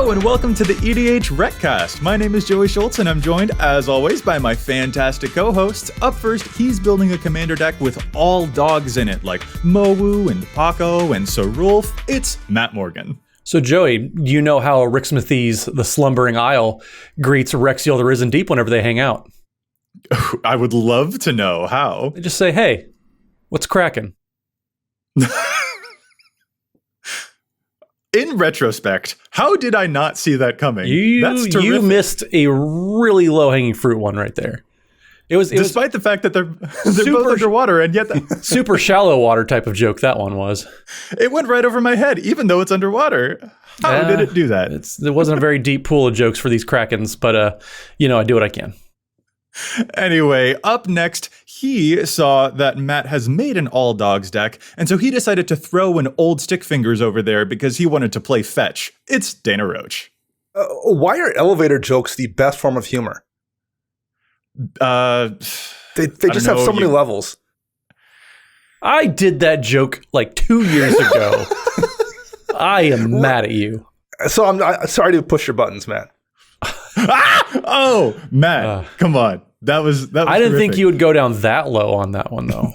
Hello and welcome to the EDHRECast. My name is Joey Schultz and I'm joined, as always, by my fantastic co-hosts. Up first, he's building a commander deck with all dogs in it, like Mowu and Paco and Sarulf. It's Matt Morgan. So Joey, you know how Rixmathes, the Slumbering Isle, greets Rexiel the Risen Deep whenever they hang out? I would love to know how. They just say, hey, what's cracking? In retrospect, how did I not see that coming? That's terrific. You missed a really low-hanging fruit one right there. It was Despite the fact that they're both underwater, and yet super shallow water type of joke that one was. It went right over my head, even though it's underwater. How did it do that? There wasn't a very deep pool of jokes for these Krakens, but I do what I can. Anyway, up next, he saw that Matt has made an all dogs deck, and so he decided to throw an old stick fingers over there because he wanted to play fetch. It's Dana Roach. Why are elevator jokes the best form of humor? They just have so many levels. I did that joke like 2 years ago. I am mad at you. So I'm sorry to push your buttons, Matt. Oh, Matt, come on. That was I didn't think you would go down that low on that one, though.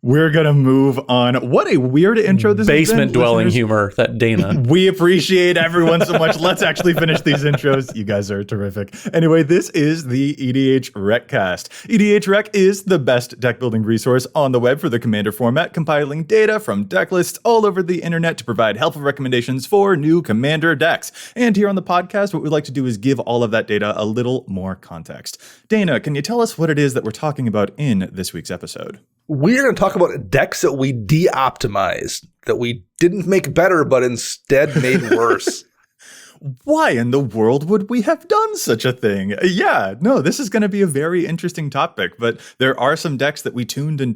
We're going to move on. What a weird intro this Basement dwelling humor, that Dana. We appreciate everyone so much. Let's actually finish these intros. You guys are terrific. Anyway, this is the EDHRECast. EDHREC is the best deck building resource on the web for the Commander format, compiling data from deck lists all over the internet to provide helpful recommendations for new Commander decks. And here on the podcast, what we'd like to do is give all of that data a little more context. Dana, can you tell us what it is that we're talking about in this week's episode? We're going to talk about decks that we de-optimized, that we didn't make better, but instead made worse. Why in the world would we have done such a thing? Yeah, no, this is going to be a very interesting topic, but there are some decks that we tuned, and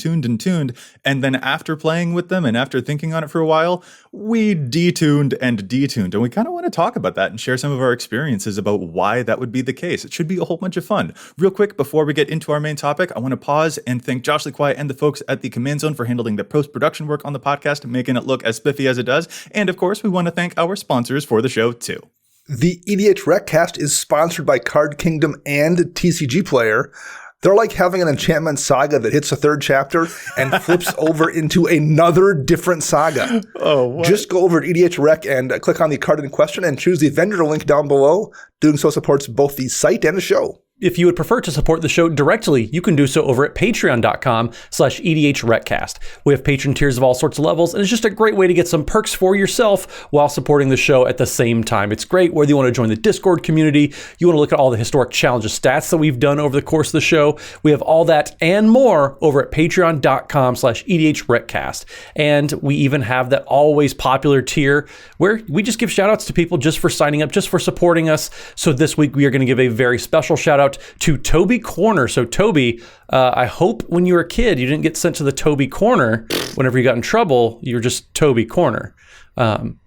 then after playing with them and after thinking on it for a while, we detuned, and we kind of want to talk about that and share some of our experiences about why that would be the case. It should be a whole bunch of fun. Real quick, before we get into our main topic, I want to pause and thank Josh Lequai and the folks at the Command Zone for handling the post-production work on the podcast, making it look as spiffy as it does. And of course, we want to thank our sponsors for the show too. The EDHRECast is sponsored by Card Kingdom and TCG Player. They're like having an enchantment saga that hits a third chapter and flips over into another different saga. Oh, what? Just go over to EDHREC and click on the card in question and choose the vendor link down below. Doing so supports both the site and the show. If you would prefer to support the show directly, you can do so over at patreon.com/EDHRECast. We have patron tiers of all sorts of levels, and it's just a great way to get some perks for yourself while supporting the show at the same time. It's great whether you want to join the Discord community, you want to look at all the historic challenges stats that we've done over the course of the show. We have all that and more over at patreon.com/EDHRECast. And we even have that always popular tier where we just give shout outs to people just for signing up, just for supporting us. So this week we are going to give a very special shout out to Toby Corner. So Toby, I hope when you were a kid, you didn't get sent to the Toby Corner whenever you got in trouble. You were just Toby Corner.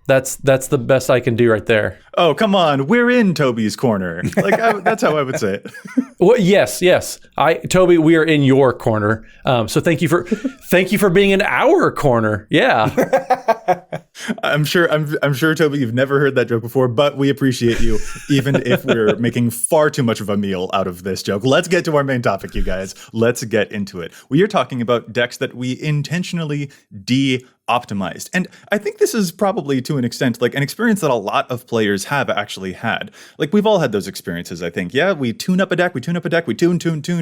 That's the best I can do right there. Oh, come on. We're in Toby's corner. That's how I would say it. Well, yes. Toby, we are in your corner. So thank you for being in our corner. Yeah. I'm sure, Toby, you've never heard that joke before, but we appreciate you, even if we're making far too much of a meal out of this joke. Let's get to our main topic, you guys. Let's get into it. We are talking about decks that we intentionally optimized. And I think this is probably to an extent like an experience that a lot of players have actually had. Like we've all had those experiences, I think. Yeah, we tune up a deck, we tune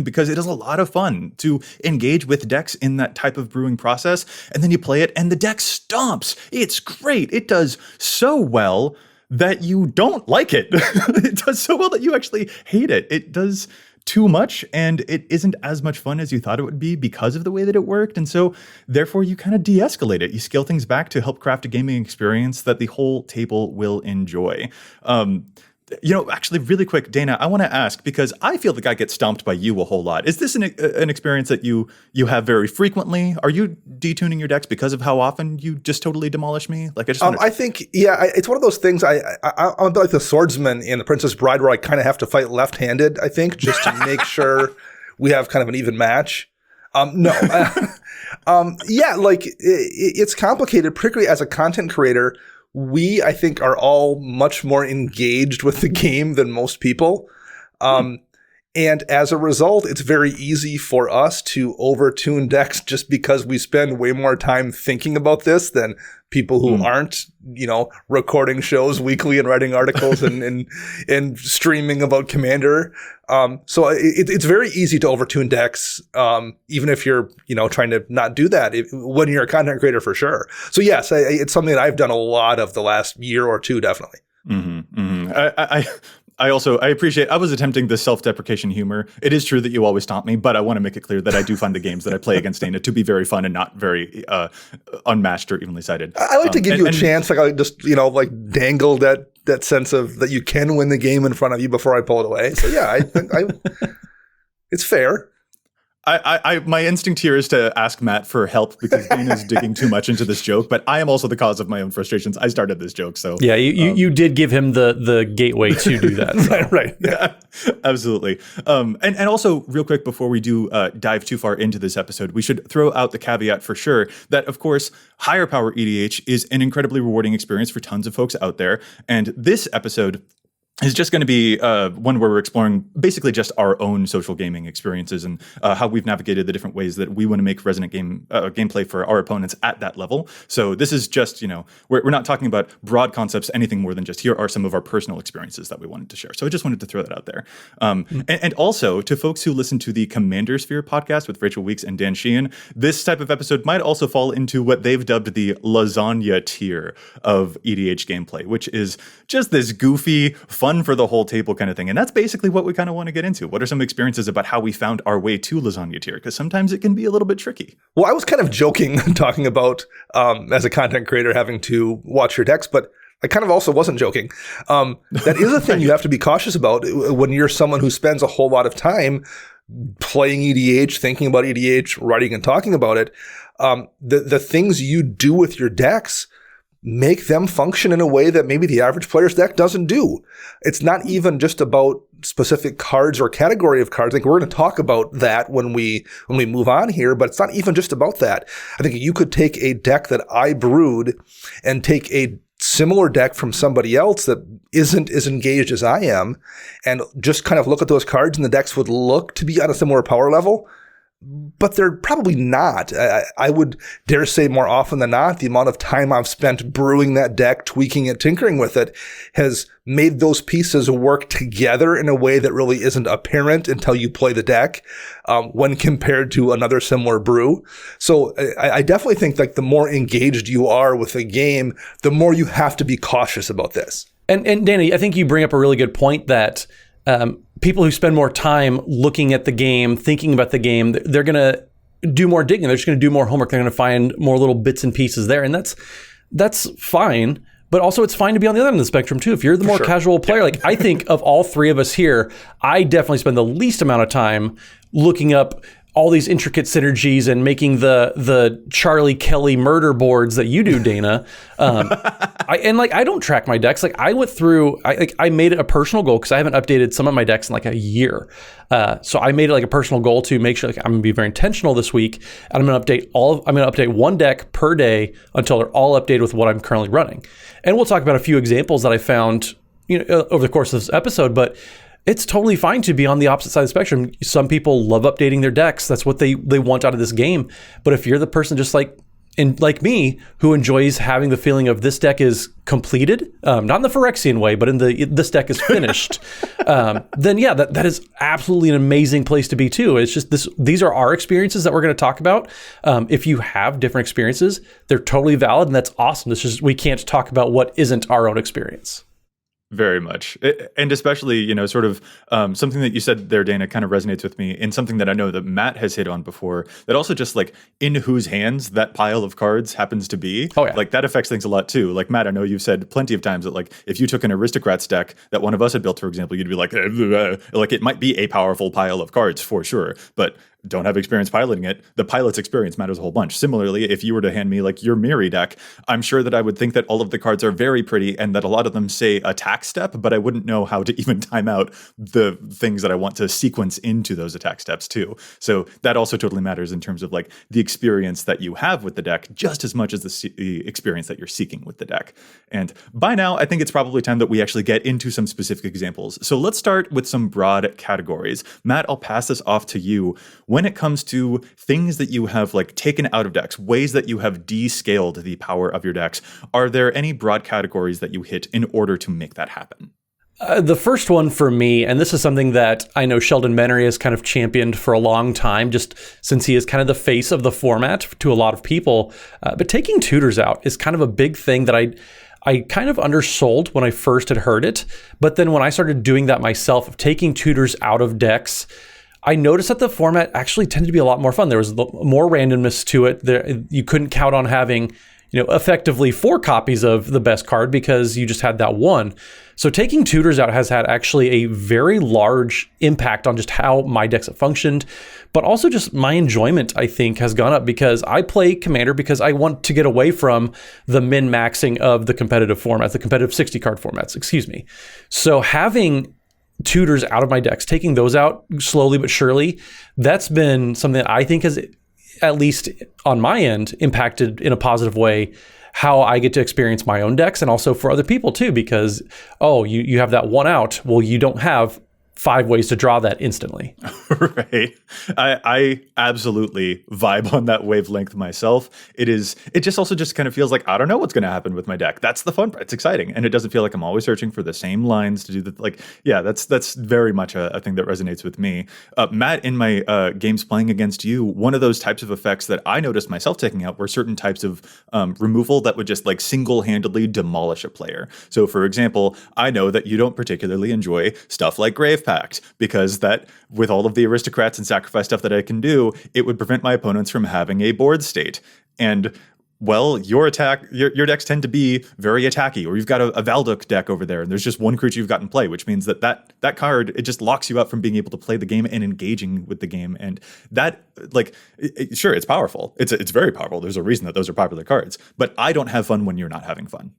because it is a lot of fun to engage with decks in that type of brewing process. And then you play it and the deck stomps. It's great. It does so well that you don't like it. It does so well that you actually hate it. It does too much, and it isn't as much fun as you thought it would be because of the way that it worked. And so therefore you kind of de-escalate it. You scale things back to help craft a gaming experience that the whole table will enjoy. Actually, really quick, Dana, I want to ask, because I feel like I get stomped by you a whole lot. Is this an experience that you have very frequently? Are you detuning your decks because of how often you just totally demolish me? I think, it's one of those things. I'm like the swordsman in The Princess Bride, where I kind of have to fight left-handed, I think, just to make sure we have kind of an even match. It's complicated, particularly as a content creator we, I think, are all much more engaged with the game than most people. And as a result, it's very easy for us to overtune decks just because we spend way more time thinking about this than people who aren't, recording shows weekly and writing articles and streaming about Commander. So it's very easy to overtune decks, even if you're, trying to not do that when you're a content creator for sure. So yes, it's something that I've done a lot of the last year or two, definitely. I appreciate, I was attempting the self-deprecation humor. It is true that you always stomp me, but I want to make it clear that I do find the games that I play against Dana to be very fun and not very unmatched or evenly sided. I like to give you a chance. Like I just, dangle that sense of that you can win the game in front of you before I pull it away. So yeah, I think it's fair. My instinct here is to ask Matt for help because Dana's digging too much into this joke, but I am also the cause of my own frustrations. I started this joke, so yeah, you did give him the gateway to do that. So. right. Yeah, absolutely. And also, real quick before we do dive too far into this episode, we should throw out the caveat for sure that, of course, higher power EDH is an incredibly rewarding experience for tons of folks out there, and this episode is just going to be one where we're exploring basically just our own social gaming experiences and how we've navigated the different ways that we want to make resonant gameplay for our opponents at that level. So this is just, we're not talking about broad concepts, anything more than just here are some of our personal experiences that we wanted to share. So I just wanted to throw that out there. And also to folks who listen to the Commander Sphere podcast with Rachel Weeks and Dan Sheehan, this type of episode might also fall into what they've dubbed the lasagna tier of EDH gameplay, which is just this goofy, fun for the whole table kind of thing. And that's basically what we kind of want to get into. What are some experiences about how we found our way to lasagna tier? Because sometimes it can be a little bit tricky. Well, I was kind of joking talking about, as a content creator, having to watch your decks, but I kind of also wasn't joking. That is a thing you have to be cautious about when you're someone who spends a whole lot of time playing EDH, thinking about EDH, writing and talking about it. The things you do with your decks make them function in a way that maybe the average player's deck doesn't do. It's not even just about specific cards or category of cards. I think we're going to talk about that when we move on here, but it's not even just about that. I think you could take a deck that I brewed and take a similar deck from somebody else that isn't as engaged as I am and just kind of look at those cards, and the decks would look to be on a similar power level. But they're probably not. I would dare say more often than not, the amount of time I've spent brewing that deck, tweaking it, tinkering with it, has made those pieces work together in a way that really isn't apparent until you play the deck when compared to another similar brew. So I definitely think like the more engaged you are with a game, the more you have to be cautious about this. And Danny, I think you bring up a really good point that people who spend more time looking at the game, thinking about the game, they're going to do more digging. They're just going to do more homework. They're going to find more little bits and pieces there. And that's fine. But also it's fine to be on the other end of the spectrum too. If you're the more casual player, like I think of all three of us here, I definitely spend the least amount of time looking up all these intricate synergies and making the Charlie Kelly murder boards that you do, Dana. I don't track my decks. Like I went through, I made it a personal goal because I haven't updated some of my decks in like a year. So I made it like a personal goal to make sure like I'm gonna be very intentional this week, and I'm gonna update one deck per day until they're all updated with what I'm currently running. And we'll talk about a few examples that I found, over the course of this episode, but it's totally fine to be on the opposite side of the spectrum. Some people love updating their decks. That's what they want out of this game. But if you're the person just like me who enjoys having the feeling of this deck is completed, not in the Phyrexian way, but in this deck is finished, then yeah, that is absolutely an amazing place to be too. It's just these are our experiences that we're going to talk about. If you have different experiences, they're totally valid, and that's awesome. It's just we can't talk about what isn't our own experience. Very much. And especially, sort of something that you said there, Dana, kind of resonates with me, and something that I know that Matt has hit on before, that also just like in whose hands that pile of cards happens to be. Oh, yeah. Like that affects things a lot too. Like Matt, I know you've said plenty of times that like if you took an Aristocrats deck that one of us had built, for example, you'd be like it might be a powerful pile of cards for sure. But don't have experience piloting it, the pilot's experience matters a whole bunch. Similarly, if you were to hand me like your Miri deck, I'm sure that I would think that all of the cards are very pretty and that a lot of them say attack step, but I wouldn't know how to even time out the things that I want to sequence into those attack steps too. So that also totally matters in terms of like the experience that you have with the deck, just as much as the experience that you're seeking with the deck. And by now, I think it's probably time that we actually get into some specific examples. So let's start with some broad categories. Matt, I'll pass this off to you. When it comes to things that you have like taken out of decks, ways that you have descaled the power of your decks, are there any broad categories that you hit in order to make that happen? The first one for me, and this is something that I know Sheldon Menery has kind of championed for a long time, just since he is kind of the face of the format to a lot of people. But taking tutors out is kind of a big thing that I kind of undersold when I first had heard it. But then when I started doing that myself, of taking tutors out of decks, I noticed that the format actually tended to be a lot more fun. There was more randomness to it. You couldn't count on having, effectively 4 copies of the best card because you just had that one. So taking tutors out has had actually a very large impact on just how my decks have functioned, but also just my enjoyment, I think, has gone up because I play Commander because I want to get away from the min-maxing of the competitive formats, the competitive 60 card formats, excuse me. So having tutors out of my decks, taking those out slowly but surely, that's been something that I think has, at least on my end, impacted in a positive way how I get to experience my own decks and also for other people too, because, you have that one out. Well, you don't have 5 ways to draw that instantly. Right. I absolutely vibe on that wavelength myself. It just also just kind of feels like I don't know what's going to happen with my deck. That's the fun part. It's exciting. And it doesn't feel like I'm always searching for the same lines to do that. Like, yeah, that's very much a thing that resonates with me. Matt, in my games playing against you, one of those types of effects that I noticed myself taking out were certain types of removal that would just like single-handedly demolish a player. So for example, I know that you don't particularly enjoy stuff like Grave Pact, because that, with all of the aristocrats and sacrifice stuff that I can do, it would prevent my opponents from having a board state. And well, your decks tend to be very attacky, or you've got a Valduk deck over there, and there's just one creature you've got in play, which means that card, it just locks you out from being able to play the game and engaging with the game. And that, like, sure, it's powerful. It's very powerful. There's a reason that those are popular cards. But I don't have fun when you're not having fun,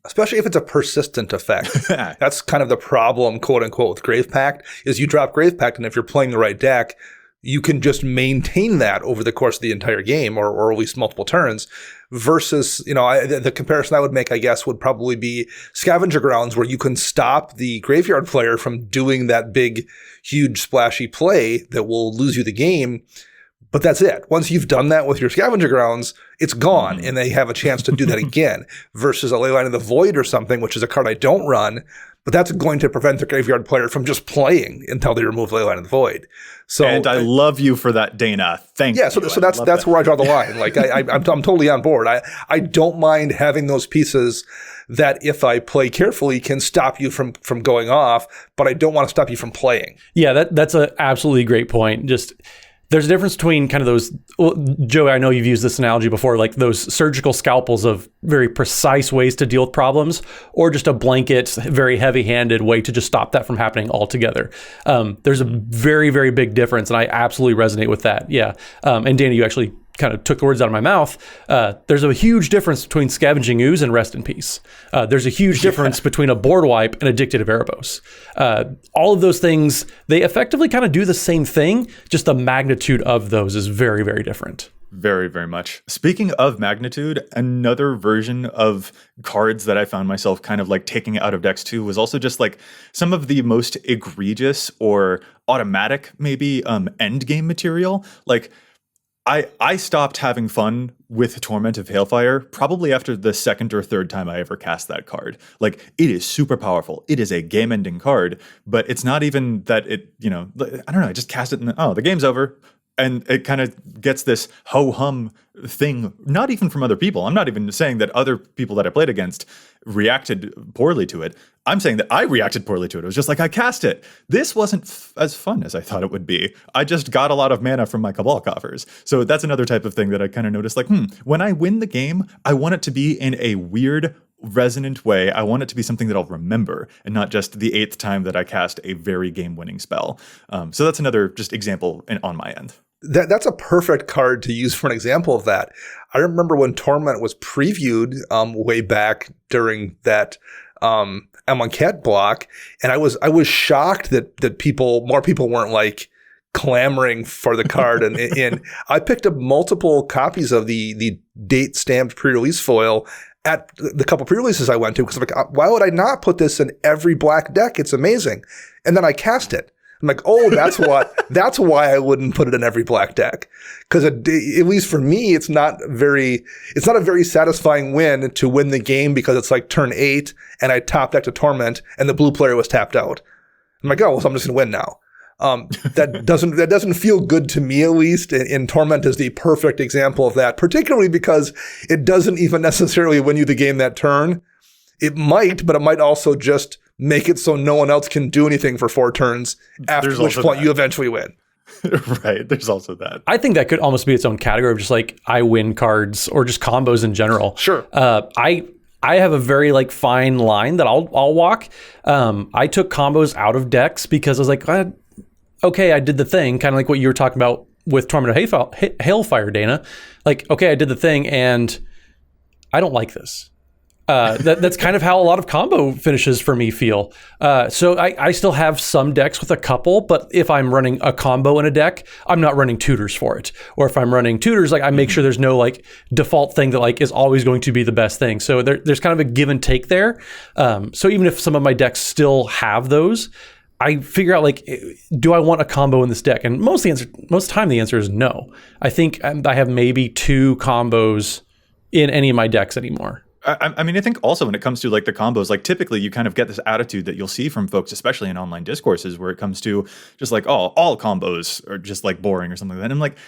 Especially if it's a persistent effect. That's kind of the problem, quote unquote, with Grave Pact, is you drop Grave Pact, and if you're playing the right deck, you can just maintain that over the course of the entire game, or at least multiple turns, versus, the comparison I would make, I guess, would probably be Scavenger Grounds, where you can stop the graveyard player from doing that big, huge, splashy play that will lose you the game. But that's it. Once you've done that with your Scavenger Grounds, it's gone, and they have a chance to do that again, versus a Leyline of the Void or something, which is a card I don't run, but that's going to prevent the graveyard player from just playing until they remove Leyline of the Void. So, and I love you for that, Dana. Thank you. Yeah, so that's where I draw the line. Like I'm totally on board. I don't mind having those pieces that, if I play carefully, can stop you from going off, but I don't want to stop you from playing. Yeah, that's an absolutely great point. Just, there's a difference between kind of those, Joe, I know you've used this analogy before, like those surgical scalpels of very precise ways to deal with problems, or just a blanket, very heavy-handed way to just stop that from happening altogether. There's a very, very big difference, and I absolutely resonate with that. Yeah. And Dana, you actually kind of took the words out of my mouth. There's a huge difference between Scavenging Ooze and Rest in Peace. There's a huge difference between a board wipe and a Dictative Erebos. All of those things, they effectively kind of do the same thing, just the magnitude of those is very, very different. Very, very much. Speaking of magnitude, another version of cards that I found myself kind of like taking out of decks too was also just like some of the most egregious or automatic maybe end game material. Like, I stopped having fun with Torment of Hailfire probably after the second or third time I ever cast that card. Like, it is super powerful. It is a game-ending card, but it's not even that it, I don't know, I just cast it and, the game's over. And it kind of gets this ho-hum thing, not even from other people. I'm not even saying that other people that I played against reacted poorly to it. I'm saying that I reacted poorly to it. It was just like, I cast it. This wasn't as fun as I thought it would be. I just got a lot of mana from my Cabal coffers. So that's another type of thing that I kind of noticed, like, when I win the game, I want it to be in a weird, resonant way. I want it to be something that I'll remember, and not just the 8th time that I cast a very game-winning spell. So that's another just example on my end. That's a perfect card to use for an example of that. I remember when Torment was previewed way back during that M1 Cat block, and I was shocked that more people weren't like clamoring for the card, and I picked up multiple copies of the date stamped pre-release foil at the couple pre-releases I went to, because I'm like, why would I not put this in every black deck? It's amazing. And then I cast it. I'm like, oh, that's why I wouldn't put it in every black deck. Because at least for me, it's not a very satisfying win to win the game, because it's like turn 8 and I top decked a Torment and the blue player was tapped out. I'm like, oh, well, so I'm just gonna win now. That doesn't feel good to me, at least. And Torment is the perfect example of that, particularly because it doesn't even necessarily win you the game that turn. It might, but it might also just make it so no one else can do anything for 4 turns, after which point you eventually win. Right. There's also that. I think that could almost be its own category of just like I win cards or just combos in general. Sure. I have a very like fine line that I'll walk. I took combos out of decks because I was like, okay, I did the thing, kind of like what you were talking about with Torment of Hailfire, Dana. Like, okay, I did the thing and I don't like this. That's kind of how a lot of combo finishes for me feel. So I still have some decks with a couple, but if I'm running a combo in a deck, I'm not running tutors for it. Or if I'm running tutors, like I make sure there's no like default thing that like is always going to be the best thing. So there's kind of a give and take there. So even if some of my decks still have those, I figure out like, do I want a combo in this deck? And most of the time the answer is no. I think I have maybe 2 combos in any of my decks anymore. I mean, I think also when it comes to like the combos, like typically you kind of get this attitude that you'll see from folks, especially in online discourses, where it comes to just like, oh, all combos are just like boring or something like that. And I'm like,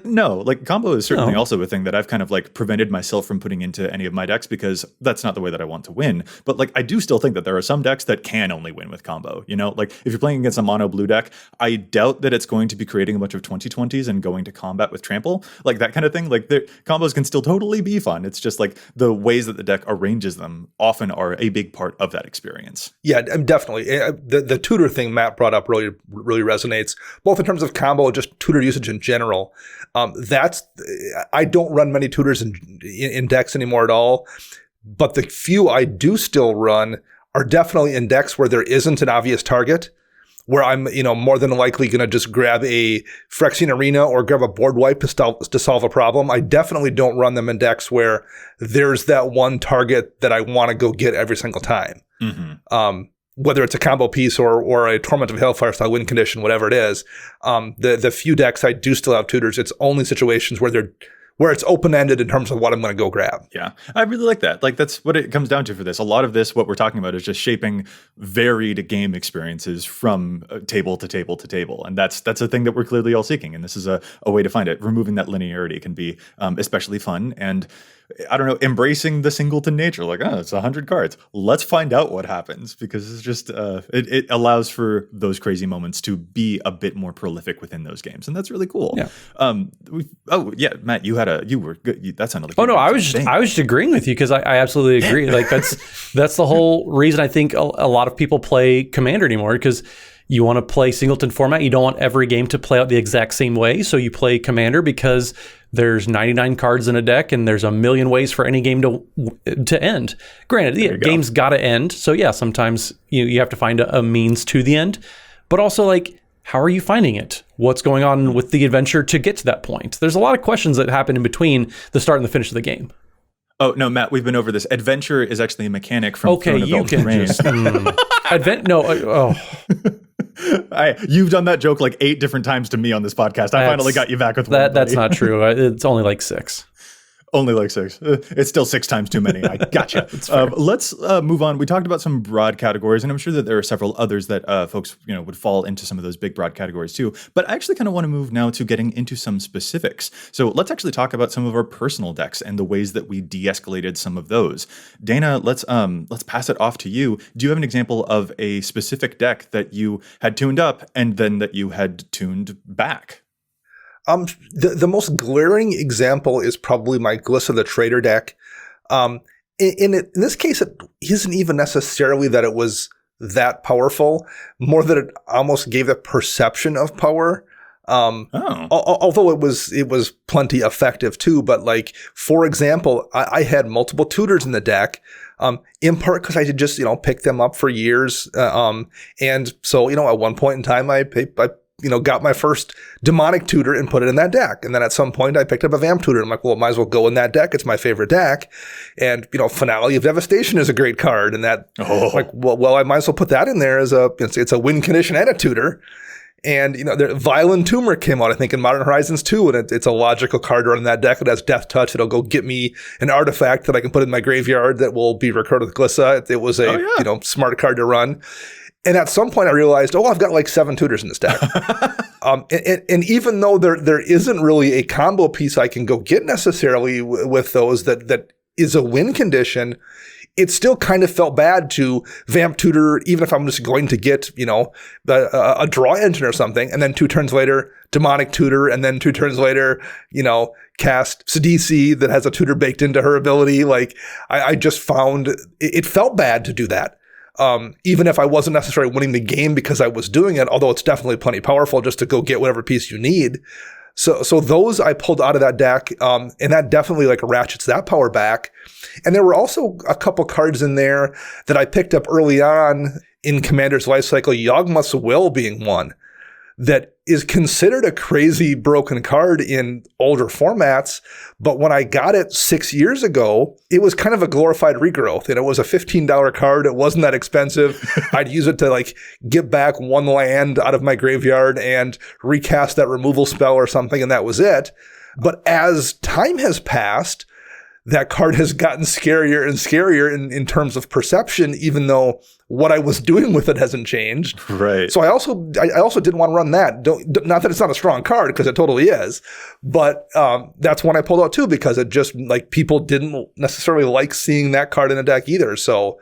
no, like combo is certainly also a thing that I've kind of like prevented myself from putting into any of my decks, because that's not the way that I want to win. But like, I do still think that there are some decks that can only win with combo, you know, like if you're playing against a mono blue deck, I doubt that it's going to be creating a bunch of 2020s and going to combat with trample, like that kind of thing. Like combos can still totally be fun. It's just like the ways that the deck arranges them often are a big part of that experience. Yeah, definitely. The tutor thing Matt brought up really resonates, both in terms of combo and just tutor usage in general. I don't run many tutors in decks anymore at all, but the few I do still run are definitely in decks where there isn't an obvious target, where I'm, more than likely going to just grab a Phyrexian Arena or grab a board wipe to solve a problem. I definitely don't run them in decks where there's that one target that I want to go get every single time. Mm-hmm. Whether it's a combo piece or a Torment of Hailfire style win condition, whatever it is, the few decks I do still have tutors, it's only situations where it's open-ended in terms of what I'm going to go grab. Yeah, I really like that. Like that's what it comes down to for this. A lot of this, what we're talking about, is just shaping varied game experiences from table to table to table. And that's a thing that we're clearly all seeking. And this is a way to find it. Removing that linearity can be especially fun. And I don't know, embracing the singleton nature, like, it's 100 cards. Let's find out what happens, because it's just, it allows for those crazy moments to be a bit more prolific within those games. And that's really cool. Yeah. Matt, you were good. That sounded like, I was just agreeing with you, because I absolutely agree. Like that's the whole reason I think a lot of people play Commander anymore, because you want to play singleton format. You don't want every game to play out the exact same way. So you play Commander because there's 99 cards in a deck and there's a million ways for any game to end. Granted, game's got to end. So yeah, sometimes you have to find a means to the end. But also, like, how are you finding it? What's going on with the adventure to get to that point? There's a lot of questions that happen in between the start and the finish of the game. Oh, no, Matt, we've been over this. Adventure is actually a mechanic from Throne of Elden Ring. You've done that joke like 8 different times to me on this podcast. I finally got you back with one. That's not true. It's only like 6. Only like 6. It's still 6 times too many. I gotcha. Let's move on. We talked about some broad categories, and I'm sure that there are several others that folks would fall into some of those big broad categories too. But I actually kind of want to move now to getting into some specifics. So let's actually talk about some of our personal decks and the ways that we de-escalated some of those. Dana, let's pass it off to you. Do you have an example of a specific deck that you had tuned up and then that you had tuned back? The most glaring example is probably my Glissa the Trader deck. In this case, it isn't even necessarily that it was that powerful, more that it almost gave a perception of power. Although it was plenty effective too. But like, for example, I had multiple tutors in the deck, in part because I did just, pick them up for years. And so, at one point in time, I got my first demonic tutor and put it in that deck. And then at some point I picked up a vamp tutor. I'm like, well, it might as well go in that deck. It's my favorite deck. And, Finale of Devastation is a great card. And that, I might as well put that in there as it's a win condition and a tutor. And, Violent Tumor came out, I think, in Modern Horizons 2, and it's a logical card to run in that deck. It has Death Touch. It'll go get me an artifact that I can put in my graveyard that will be recorded with Glissa. It was a, smart card to run. And at some point I realized, I've got like 7 tutors in this deck. And even though there isn't really a combo piece I can go get necessarily with those that is a win condition, it still kind of felt bad to vamp tutor, even if I'm just going to get, a draw engine or something. And then 2 turns later, demonic tutor. And then 2 turns later, cast Sidisi that has a tutor baked into her ability. Like I just found it felt bad to do that. Even if I wasn't necessarily winning the game because I was doing it, although it's definitely plenty powerful just to go get whatever piece you need. So those I pulled out of that deck, and that definitely like ratchets that power back. And there were also a couple cards in there that I picked up early on in Commander's lifecycle, Yawgmoth's Will being one, that is considered a crazy broken card in older formats. But when I got it 6 years ago, it was kind of a glorified regrowth. And it was a $15 card. It wasn't that expensive. I'd use it to like get back 1 land out of my graveyard and recast that removal spell or something. And that was it. But as time has passed, that card has gotten scarier and scarier in terms of perception, even though what I was doing with it hasn't changed. Right. So I also didn't want to run that. Not that it's not a strong card, because it totally is, but that's one I pulled out too, because it just like people didn't necessarily like seeing that card in a deck either. So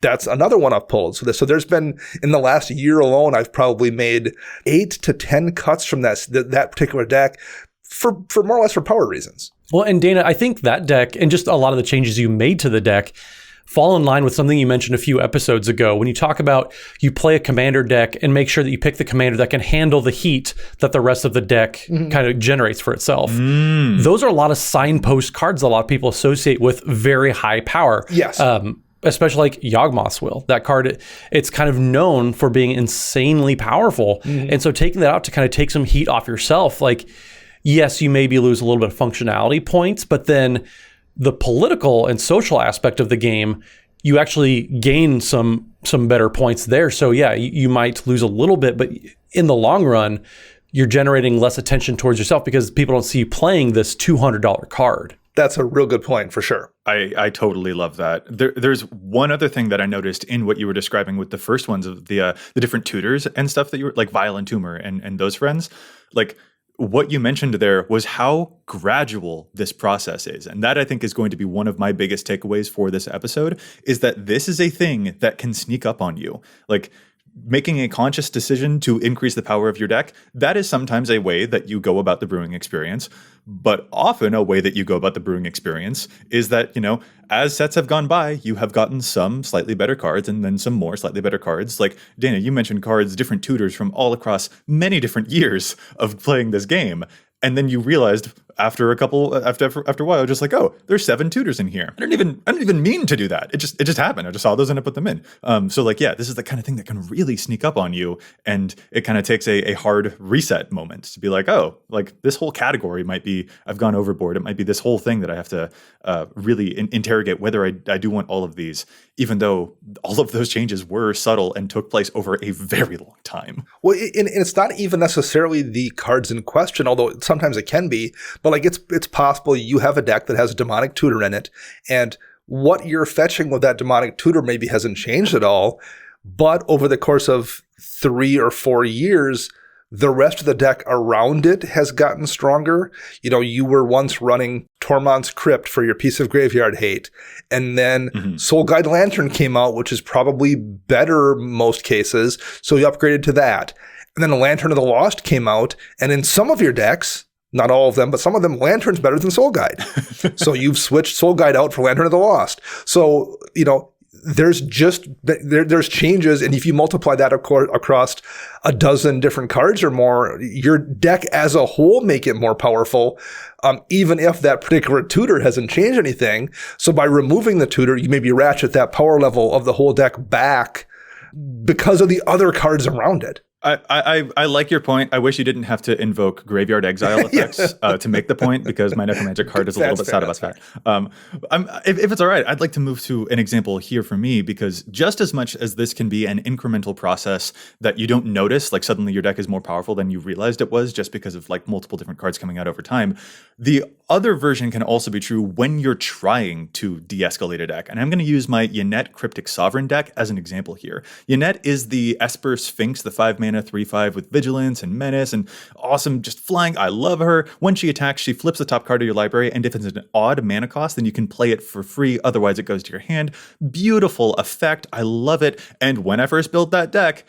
that's another one I've pulled. So there's been, in the last year alone, I've probably made 8 to 10 cuts from that particular deck for more or less for power reasons. Well, and Dana, I think that deck and just a lot of the changes you made to the deck fall in line with something you mentioned a few episodes ago when you talk about you play a commander deck and make sure that you pick the commander that can handle the heat that the rest of the deck kind of generates for itself. Those are a lot of signpost cards that a lot of people associate with very high power. Yes. Especially like Yawgmoth's Will. That card, it's kind of known for being insanely powerful. And so taking that out to kind of take some heat off yourself, like, yes, you maybe lose a little bit of functionality points, but then the political and social aspect of the game, you actually gain some better points there. So yeah, you might lose a little bit, but in the long run, you're generating less attention towards yourself because people don't see you playing this $200 card. That's a real good point, for sure. I totally love that. There's one other thing that I noticed in what you were describing with the first ones of the different tutors and stuff that you were like Violent Tumor and those friends. Like, what you mentioned there was how gradual this process is. And that, I think, is going to be one of my biggest takeaways for this episode, is that this is a thing that can sneak up on you. Like, making a conscious decision to increase the power of your deck, that is sometimes a way that you go about the brewing experience. But often a way that you go about the brewing experience is that, as sets have gone by, you have gotten some slightly better cards and then some more slightly better cards. Like, Dana, you mentioned cards, different tutors from all across many different years of playing this game. And then you realized after a while, just like, oh, there's 7 tutors in here. I didn't even mean to do that. It just happened. I just saw those and I put them in. So like, yeah, this is the kind of thing that can really sneak up on you. And it kind of takes a hard reset moment to be like, oh, like this whole category might be, I've gone overboard. It might be this whole thing that I have to really interrogate whether I do want all of these, even though all of those changes were subtle and took place over a very long time. Well, and it's not even necessarily the cards in question, although sometimes it can be. But like it's possible you have a deck that has a demonic tutor in it, and what you're fetching with that demonic tutor maybe hasn't changed at all. But over the course of 3 or 4 years, the rest of the deck around it has gotten stronger. You were once running Tormod's Crypt for your piece of graveyard hate, and then Soul Guide Lantern came out, which is probably better most cases, so you upgraded to that. And then Lantern of the Lost came out, and in some of your decks, not all of them, but some of them, Lantern's better than Soul Guide. So you've switched Soul Guide out for Lantern of the Lost. So, there's changes, and if you multiply that across a dozen different cards or more, your deck as a whole make it more powerful, even if that particular tutor hasn't changed anything. So by removing the tutor, you maybe ratchet that power level of the whole deck back because of the other cards around it. I like your point. I wish you didn't have to invoke Graveyard Exile effects to make the point, because my Necromantic card is a little bit sad about that. If it's all right, I'd like to move to an example here for me, because just as much as this can be an incremental process that you don't notice, like suddenly your deck is more powerful than you realized it was just because of like multiple different cards coming out over time, the other version can also be true when you're trying to de-escalate a deck. And I'm going to use my Yannette Cryptic Sovereign deck as an example here. Yannette is the Esper Sphinx, the 5-mana 3/5 with Vigilance and Menace and awesome, just flying. I love her. When she attacks, she flips the top card of your library, and if it's an odd mana cost, then you can play it for free. Otherwise, it goes to your hand. Beautiful effect. I love it. And when I first built that deck,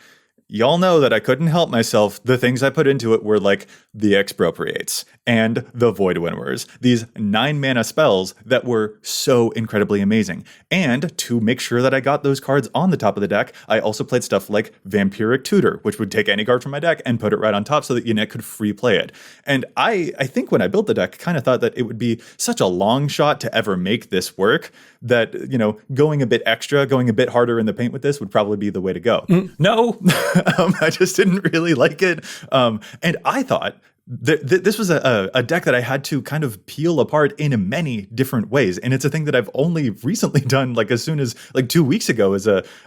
y'all know that I couldn't help myself. The things I put into it were like the Expropriates and the Void Winnowers, these 9-mana spells that were so incredibly amazing. And to make sure that I got those cards on the top of the deck, I also played stuff like Vampiric Tutor, which would take any card from my deck and put it right on top so that Yannette could free play it. And I think when I built the deck, kind of thought that it would be such a long shot to ever make this work that, you know, going a bit extra, going a bit harder in the paint with this would probably be the way to go. No. I just didn't really like it. And I thought this was a deck that I had to kind of peel apart in many different ways. And it's a thing that I've only recently done, like as soon as like 2 weeks ago,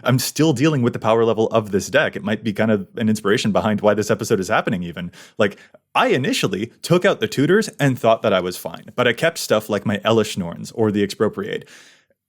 I'm still dealing with the power level of this deck. It might be kind of an inspiration behind why this episode is happening even. Like, I initially took out the tutors and thought that I was fine, but I kept stuff like my Elish Norns or the Expropriate.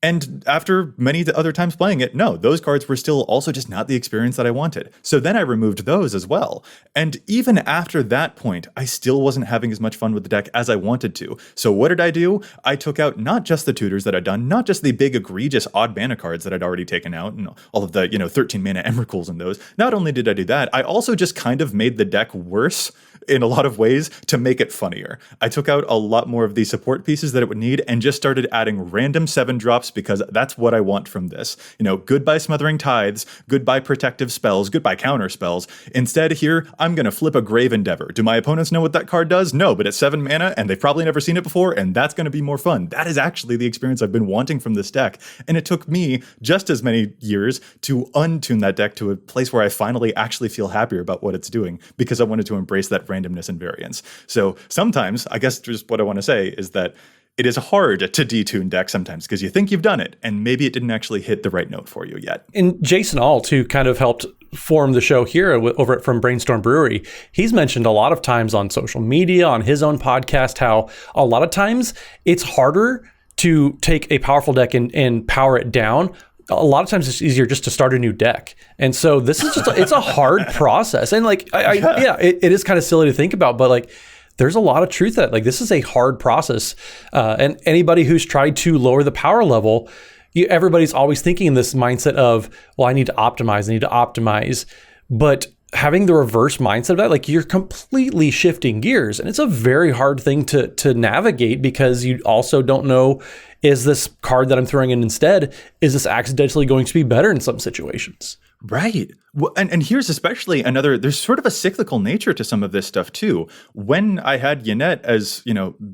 And after many other times playing it, no, those cards were still also just not the experience that I wanted. So then I removed those as well. And even after that point, I still wasn't having as much fun with the deck as I wanted to. So what did I do? I took out not just the tutors that I'd done, not just the big egregious odd mana cards that I'd already taken out, and all of the, 13 mana Emrakul's and those. Not only did I do that, I also just kind of made the deck worse in a lot of ways to make it funnier. I took out a lot more of the support pieces that it would need and just started adding random 7-drops because that's what I want from this. Goodbye Smothering Tithes, goodbye Protective Spells, goodbye Counter Spells. Instead here, I'm going to flip a Grave Endeavor. Do my opponents know what that card does? No, but it's 7 mana and they've probably never seen it before, and that's going to be more fun. That is actually the experience I've been wanting from this deck. And it took me just as many years to untune that deck to a place where I finally actually feel happier about what it's doing, because I wanted to embrace that randomness and variance. So sometimes, I guess just what I want to say is that it is hard to detune decks sometimes because you think you've done it and maybe it didn't actually hit the right note for you yet. And Jason Alt, who kind of helped form the show here over at From Brainstorm Brewery, he's mentioned a lot of times on social media, on his own podcast, how a lot of times it's harder to take a powerful deck and power it down. A lot of times it's easier just to start a new deck. And so this is just, it's a hard process. And like, it is kind of silly to think about, but like, there's a lot of truth that like, this is a hard process. And anybody who's tried to lower the power level, everybody's always thinking in this mindset of, well, I need to optimize. But having the reverse mindset of that, like you're completely shifting gears. And it's a very hard thing to navigate because you also don't know, is this card that I'm throwing in instead, is this accidentally going to be better in some situations? Right. Well, and here's especially there's sort of a cyclical nature to some of this stuff too. When I had Yannette as,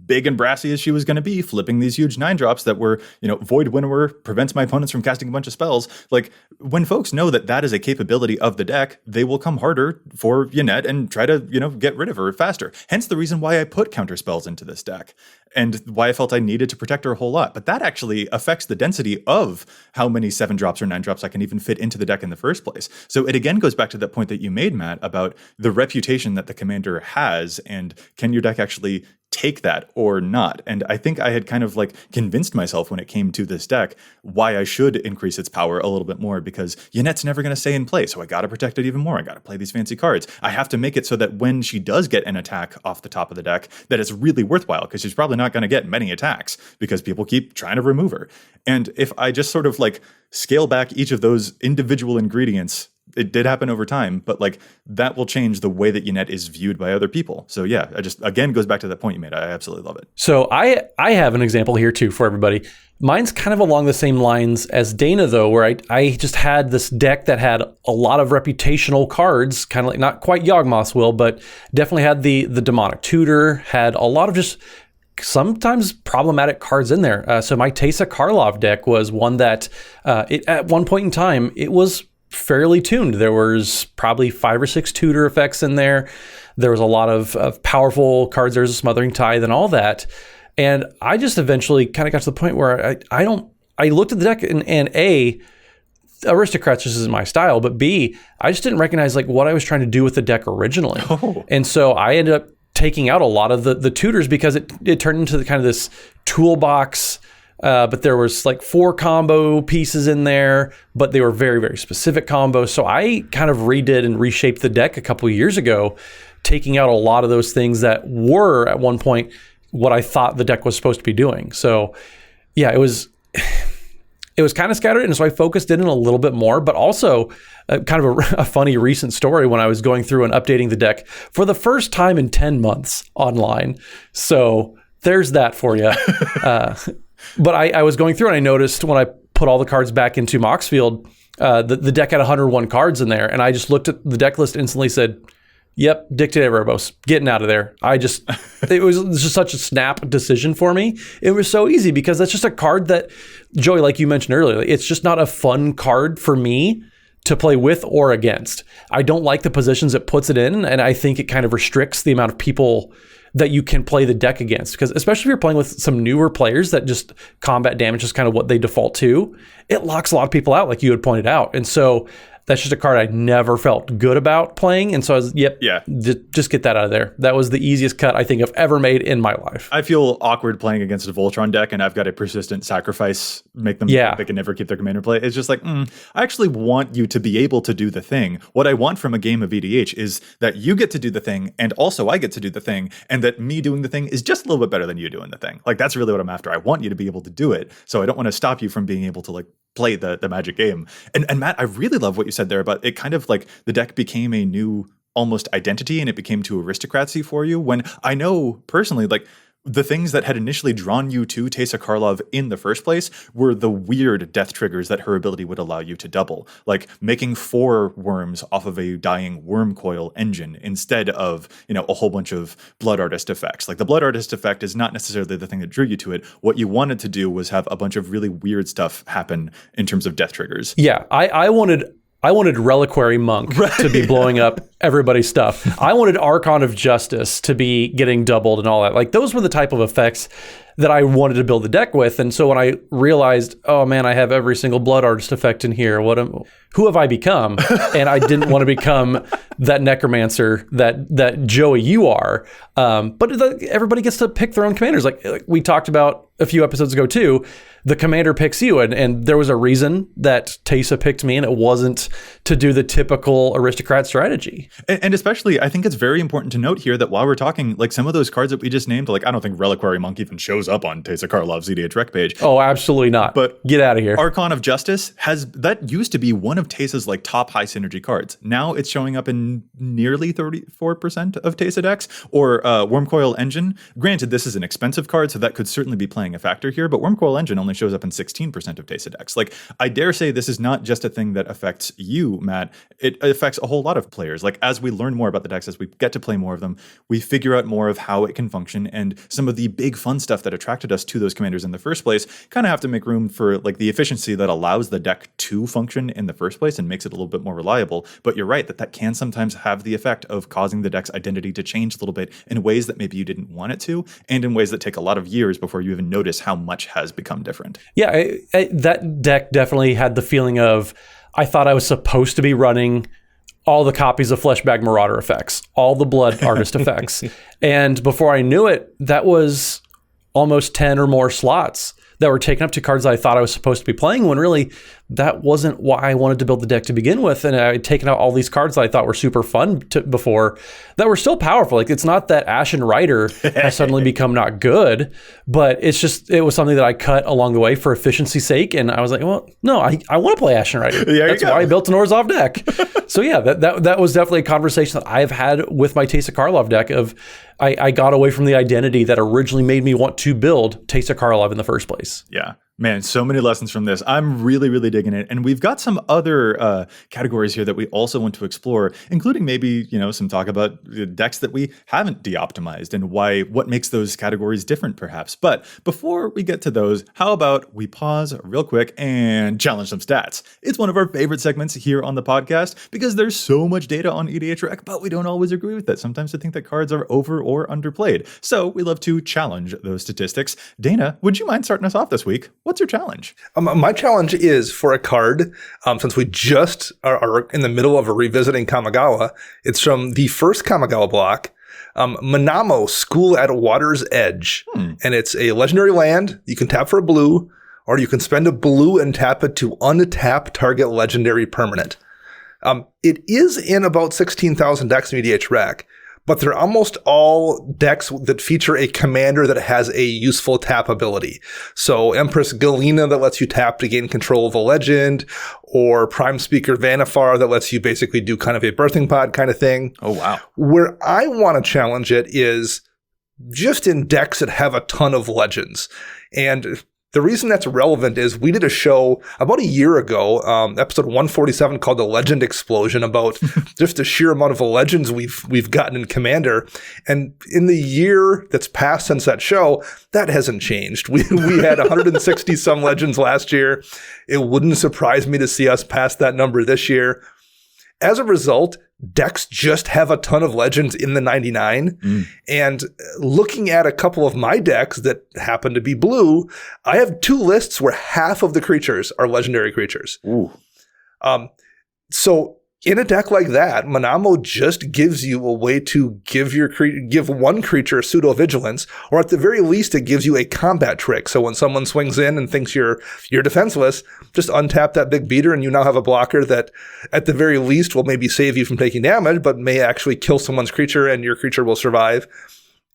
big and brassy as she was going to be, flipping these huge 9-drops that were, Void Winnower prevents my opponents from casting a bunch of spells. Like when folks know that that is a capability of the deck, they will come harder for Yannette and try to, get rid of her faster. Hence the reason why I put counter spells into this deck and why I felt I needed to protect her a whole lot. But that actually affects the density of how many 7-drops or 9-drops I can even fit into the deck in the first place. So it again goes back to that point that you made, Matt, about the reputation that the commander has, and can your deck actually take that or not? And I think I had kind of like convinced myself when it came to this deck why I should increase its power a little bit more, because Yannette's never going to stay in play. So I got to protect it even more. I got to play these fancy cards. I have to make it so that when she does get an attack off the top of the deck, that it's really worthwhile, because she's probably not going to get many attacks because people keep trying to remove her. And if I just sort of like scale back each of those individual ingredients it did happen over time, but like that will change the way that Ynet is viewed by other people. So yeah, I just, again, goes back to that point you made. I absolutely love it. So I have an example here too for everybody. Mine's kind of along the same lines as Dana though, where I just had this deck that had a lot of reputational cards, kind of like not quite Yawgmoth's will, but definitely had the demonic tutor, had a lot of just sometimes problematic cards in there. So my Teysa Karlov deck was one that at one point in time, it was fairly tuned. There was probably 5 or 6 tutor effects in there. There was a lot of powerful cards. There's a Smothering Tithe and all that. And I just eventually kind of got to the point where I looked at the deck and A, Aristocrats just isn't my style, but B, I just didn't recognize like what I was trying to do with the deck originally. And so I ended up taking out a lot of the tutors because it turned into kind of this toolbox, but there was like 4 combo pieces in there, but they were very, very specific combos. So I kind of redid and reshaped the deck a couple of years ago, taking out a lot of those things that were at one point what I thought the deck was supposed to be doing. So yeah, it was kind of scattered. And so I focused in a little bit more, but also kind of a funny recent story when I was going through and updating the deck for the first time in 10 months online. So there's that for you. But I was going through and I noticed when I put all the cards back into Moxfield, the deck had 101 cards in there. And I just looked at the deck list and instantly said, yep, Dictate Erebos, getting out of there. It was just such a snap decision for me. It was so easy because that's just a card that, Joey, like you mentioned earlier, it's just not a fun card for me to play with or against. I don't like the positions it puts it in, and I think it kind of restricts the amount of people that you can play the deck against. Because especially if you're playing with some newer players that just combat damage is kind of what they default to, it locks a lot of people out, like you had pointed out. And so that's just a card I never felt good about playing. And so I was, just get that out of there. That was the easiest cut I think I've ever made in my life. I feel awkward playing against a Voltron deck and I've got a persistent sacrifice, make them think they can never keep their commander play. It's just like, I actually want you to be able to do the thing. What I want from a game of EDH is that you get to do the thing and also I get to do the thing, and that me doing the thing is just a little bit better than you doing the thing. Like that's really what I'm after. I want you to be able to do it. So I don't want to stop you from being able to like play the Magic game. And Matt, I really love what you said there about it kind of like the deck became a new almost identity and it became too aristocracy for you, when I know personally, like the things that had initially drawn you to Teysa Karlov in the first place were the weird death triggers that her ability would allow you to double, like making 4 worms off of a dying worm coil engine instead of, a whole bunch of Blood Artist effects. Like the Blood Artist effect is not necessarily the thing that drew you to it. What you wanted to do was have a bunch of really weird stuff happen in terms of death triggers. Yeah, I wanted Reliquary Monk to be blowing up everybody's stuff. I wanted Archon of Justice to be getting doubled and all that. Like those were the type of effects that I wanted to build the deck with. And so when I realized, oh man, I have every single Blood Artist effect in here. Who have I become? And I didn't want to become that necromancer that Joey you are. But everybody gets to pick their own commanders. Like we talked about a few episodes ago too. The commander picks you, and there was a reason that Teysa picked me, and it wasn't to do the typical aristocrat strategy. And especially, I think it's very important to note here that while we're talking, like some of those cards that we just named, like I don't think Reliquary Monk even shows up on Teysa Karlov's EDHREC page. Oh, absolutely not. But get out of here. Archon of Justice that used to be one of Teysa's like top high synergy cards. Now it's showing up in nearly 34% of Teysa decks. Or Wormcoil Engine. Granted, this is an expensive card, so that could certainly be playing a factor here, but Wormcoil Engine only shows up in 16% of Teysa decks. Like, I dare say this is not just a thing that affects you, Matt. It affects a whole lot of players. Like, as we learn more about the decks, as we get to play more of them, we figure out more of how it can function, and some of the big fun stuff that attracted us to those commanders in the first place kind of have to make room for like the efficiency that allows the deck to function in the first place and makes it a little bit more reliable. But you're right that can sometimes have the effect of causing the deck's identity to change a little bit in ways that maybe you didn't want it to, and in ways that take a lot of years before you even notice how much has become different. Yeah, that deck definitely had the feeling of, I thought I was supposed to be running all the copies of Fleshbag Marauder effects, all the Blood Artist effects. And before I knew it, that was almost 10 or more slots that were taken up to cards that I thought I was supposed to be playing, when really that wasn't why I wanted to build the deck to begin with. And I had taken out all these cards that I thought were super fun before that were still powerful. Like, it's not that Ashen Rider has suddenly become not good, but it was something that I cut along the way for efficiency's sake. And I was like, well, no, I want to play Ashen Rider. That's why I built an Orzhov deck. So yeah, that was definitely a conversation that I've had with my Taste of Karlov deck of, I got away from the identity that originally made me want to build Taste of Karlov in the first place. Yeah. Man, so many lessons from this. I'm really, really digging it. And we've got some other categories here that we also want to explore, including maybe, some talk about decks that we haven't de-optimized and what makes those categories different, perhaps. But before we get to those, how about we pause real quick and challenge some stats? It's one of our favorite segments here on the podcast because there's so much data on EDHREC, but we don't always agree with it. Sometimes we think that cards are over or underplayed. So we love to challenge those statistics. Dana, would you mind starting us off this week? What's your challenge? My challenge is for a card, since we just are in the middle of revisiting Kamigawa. It's from the first Kamigawa block, Manamo, School at Water's Edge. And it's a legendary land. You can tap for a blue, or you can spend a blue and tap it to untap target legendary permanent. It is in about 16,000 decks in EDHREC, but they're almost all decks that feature a commander that has a useful tap ability. So Empress Galena that lets you tap to gain control of a legend, or Prime Speaker Vanifar that lets you basically do kind of a birthing pod kind of thing. Oh, wow. Where I want to challenge it is just in decks that have a ton of legends. And the reason that's relevant is we did a show about a year ago, episode 147, called The Legend Explosion, about just the sheer amount of legends we've gotten in Commander. And in the year that's passed since that show, that hasn't changed. We had 160 some legends last year. It wouldn't surprise me to see us pass that number this year. As a result, decks just have a ton of legends in the 99. And looking at a couple of my decks that happen to be blue, I have two lists where half of the creatures are legendary creatures. Ooh. So in a deck like that, Manamo just gives you a way to give one creature pseudo-vigilance, or at the very least, it gives you a combat trick. So when someone swings in and thinks you're defenseless, just untap that big beater and you now have a blocker that at the very least will maybe save you from taking damage, but may actually kill someone's creature and your creature will survive.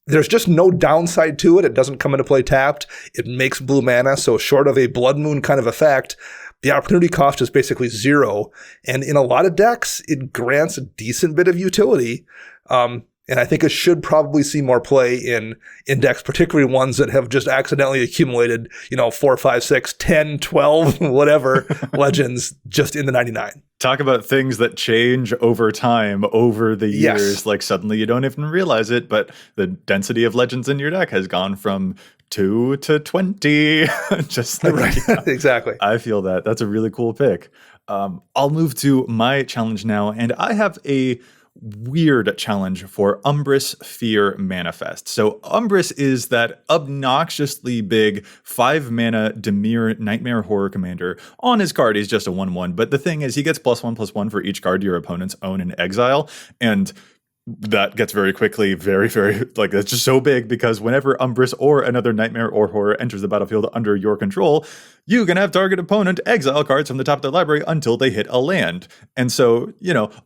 There's just no downside to it. It doesn't come into play tapped. It makes blue mana, so short of a Blood Moon kind of effect, the opportunity cost is basically zero. And in a lot of decks, it grants a decent bit of utility. And I think it should probably see more play in decks, particularly ones that have just accidentally accumulated, 4, 5, 6, 10, 12, whatever legends just in the 99. Talk about things that change over time, over the years. Yes. Like suddenly you don't even realize it, but the density of legends in your deck has gone from 2 to 20. Just like, right. yeah. Exactly. I feel that. That's a really cool pick. I'll move to my challenge now, and I have a weird challenge for Umbrus Fear Manifest. So Umbrus is that obnoxiously big 5 mana Dimir Nightmare Horror commander. On his card, he's just a 1/1, but the thing is he gets +1/+1 for each card your opponents own in exile, and that gets very quickly very, very, like, it's just so big because whenever Umbrus or another Nightmare or Horror enters the battlefield under your control, you can have target opponent exile cards from the top of the library until they hit a land. And so,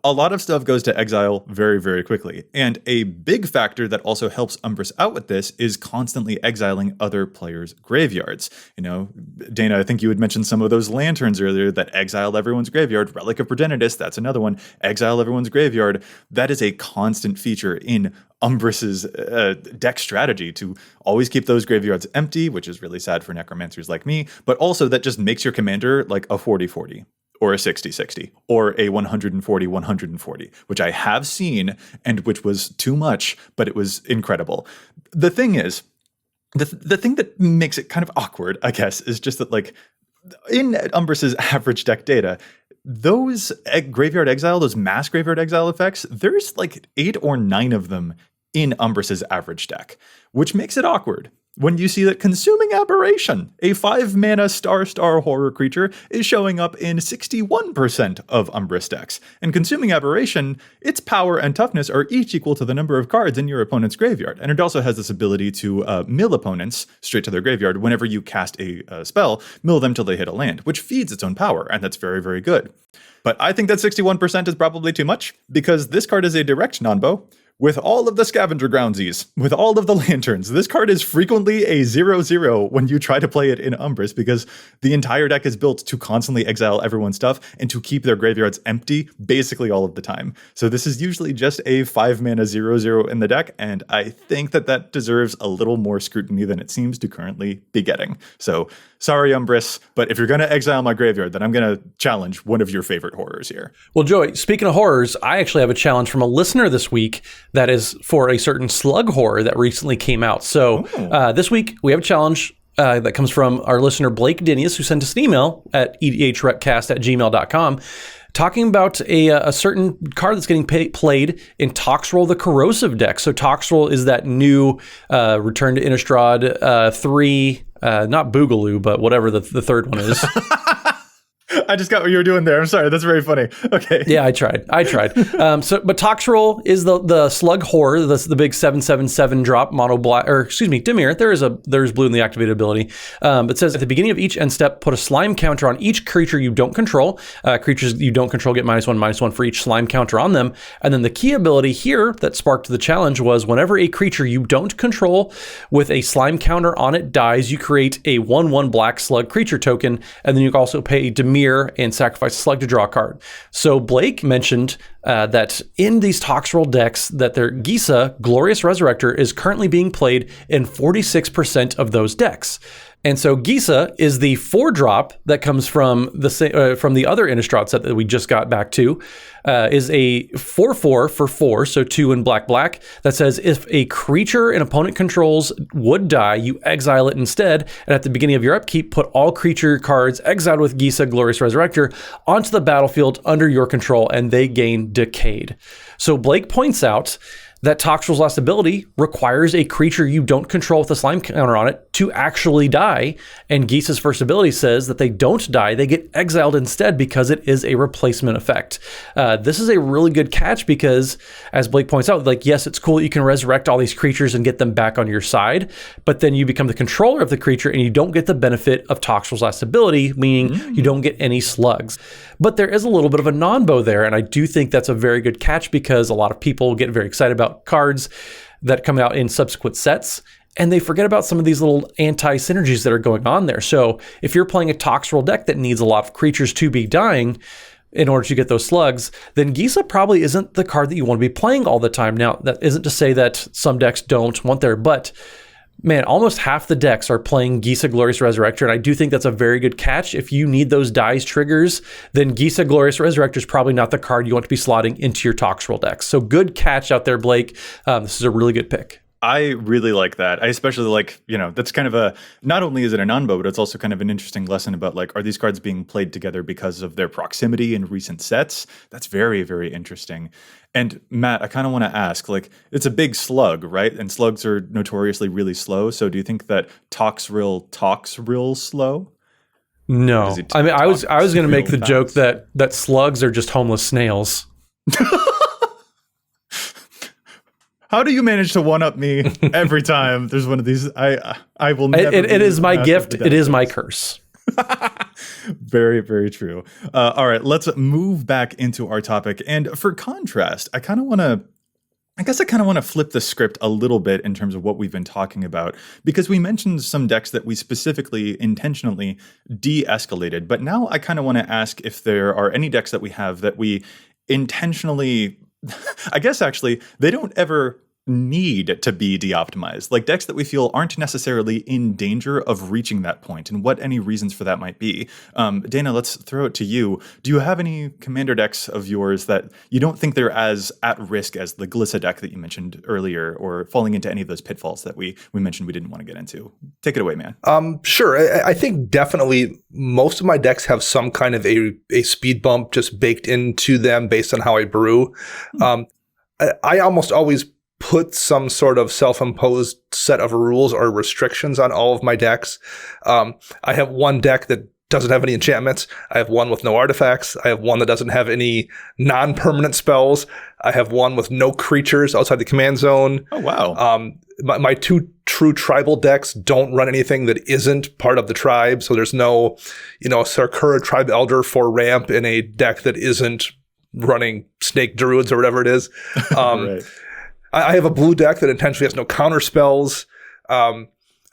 a lot of stuff goes to exile very, very quickly. And a big factor that also helps Umbrus out with this is constantly exiling other players' graveyards. Dana, I think you had mentioned some of those lanterns earlier that exile everyone's graveyard. Relic of Progenitus, that's another one. Exile everyone's graveyard. That is a constant feature in Umbrus's deck strategy to always keep those graveyards empty, which is really sad for necromancers like me, but also that just makes your commander like a 40-40 or a 60-60 or a 140-140, which I have seen and which was too much, but it was incredible. The thing is, the thing that makes it kind of awkward, I guess, is just that, like, in Umbrus's average deck data, those graveyard exile, those mass graveyard exile effects, there's like 8 or 9 of them in Umbrus's average deck, which makes it awkward when you see that Consuming Aberration, a 5-mana star horror creature, is showing up in 61% of Umbris decks. And Consuming Aberration, its power and toughness are each equal to the number of cards in your opponent's graveyard. And it also has this ability to mill opponents straight to their graveyard. Whenever you cast a spell, mill them till they hit a land, which feeds its own power, and that's very, very good. But I think that 61% is probably too much, because this card is a direct non-bow. With all of the scavenger groundsies, with all of the lanterns, this card is frequently a 0/0 when you try to play it in Umbris, because the entire deck is built to constantly exile everyone's stuff and to keep their graveyards empty basically all of the time. So this is usually just a 5-mana 0/0 in the deck, and I think that deserves a little more scrutiny than it seems to currently be getting. So sorry, Umbris, but if you're going to exile my graveyard, then I'm going to challenge one of your favorite horrors here. Well, Joey, speaking of horrors, I actually have a challenge from a listener this week that is for a certain slug horror that recently came out. So this week we have a challenge that comes from our listener Blake Dinius, who sent us an email at EDHRECast@gmail.com talking about a certain card that's getting played in Toxrill the Corrosive deck. So Toxrill is that new Return to Innistrad 3, not Boogaloo, but whatever the third one is. I just got what you were doing there. I'm sorry. That's very funny. Okay. Yeah, I tried. But Toxrill is the slug horror. The big 7/7/7 drop mono black, Dimir. There's blue in the activated ability. It says at the beginning of each end step, put a slime counter on each creature you don't control. Creatures you don't control get -1/-1 for each slime counter on them. And then the key ability here that sparked the challenge was whenever a creature you don't control with a slime counter on it dies, you create a 1/1 black slug creature token, and then you can also pay Dimir and sacrifice a slug to draw a card. So Blake mentioned that in these Toxrill decks, that their Gisa, Glorious Resurrector, is currently being played in 46% of those decks. And so Gisa is the 4-drop that comes from the other Innistrad set that we just got back to, is a 4/4 for 4, so 2 in black, that says if a creature an opponent controls would die, you exile it instead, and at the beginning of your upkeep, put all creature cards exiled with Gisa, Glorious Resurrector, onto the battlefield under your control, and they gain Decayed. So Blake points out that Toxrill's last ability requires a creature you don't control with a slime counter on it to actually die, and Gisa's first ability says that they don't die, they get exiled instead because it is a replacement effect. This is a really good catch because, as Blake points out, yes, it's cool that you can resurrect all these creatures and get them back on your side, but then you become the controller of the creature and you don't get the benefit of Toxrill's last ability, meaning you don't get any slugs. But there is a little bit of a non-bow there, and I do think that's a very good catch because a lot of people get very excited about cards that come out in subsequent sets, and they forget about some of these little anti-synergies that are going on there. So if you're playing a Toxrill deck that needs a lot of creatures to be dying in order to get those slugs, then Gisa probably isn't the card that you want to be playing all the time. Now, that isn't to say that some decks don't want there, but man, almost half the decks are playing Gisa Glorious Resurrector, and I do think that's a very good catch. If you need those dies triggers, then Gisa Glorious Resurrector is probably not the card you want to be slotting into your Toxrill decks. So good catch out there, Blake. This is a really good pick. I really like that. I especially like, that's kind of not only is it a non-bow, but it's also kind of an interesting lesson about are these cards being played together because of their proximity in recent sets? That's very, very interesting. And Matt, I kind of want to ask, it's a big slug, right? And slugs are notoriously really slow. So do you think that Toxrill talks real slow? No. I mean, I was going to make the joke that slugs are just homeless snails. How do you manage to one-up me every time there's one of these? I will never. It is my gift. It is my curse. Very, very true. All right, let's move back into our topic. And for contrast, I kind of want to flip the script a little bit in terms of what we've been talking about, because we mentioned some decks that we specifically intentionally de-escalated. But now I kind of want to ask if there are any decks that we have that we intentionally, I guess actually, they don't ever need to be de-optimized, decks that we feel aren't necessarily in danger of reaching that point, and what any reasons for that might be. Dana, let's throw it to you. Do you have any commander decks of yours that you don't think they're as at risk as the Glissa deck that you mentioned earlier, or falling into any of those pitfalls that we mentioned we didn't want to get into? Take it away, man. Sure. I think definitely most of my decks have some kind of a speed bump just baked into them based on how I brew. I almost always put some sort of self-imposed set of rules or restrictions on all of my decks. I have one deck that doesn't have any enchantments. I have one with no artifacts. I have one that doesn't have any non-permanent spells. I have one with no creatures outside the command zone. Oh, wow. My two true tribal decks don't run anything that isn't part of the tribe. So there's no, Sarkura Tribe Elder for ramp in a deck that isn't running Snake Druids or whatever it is. Right. I have a blue deck that intentionally has no counter spells.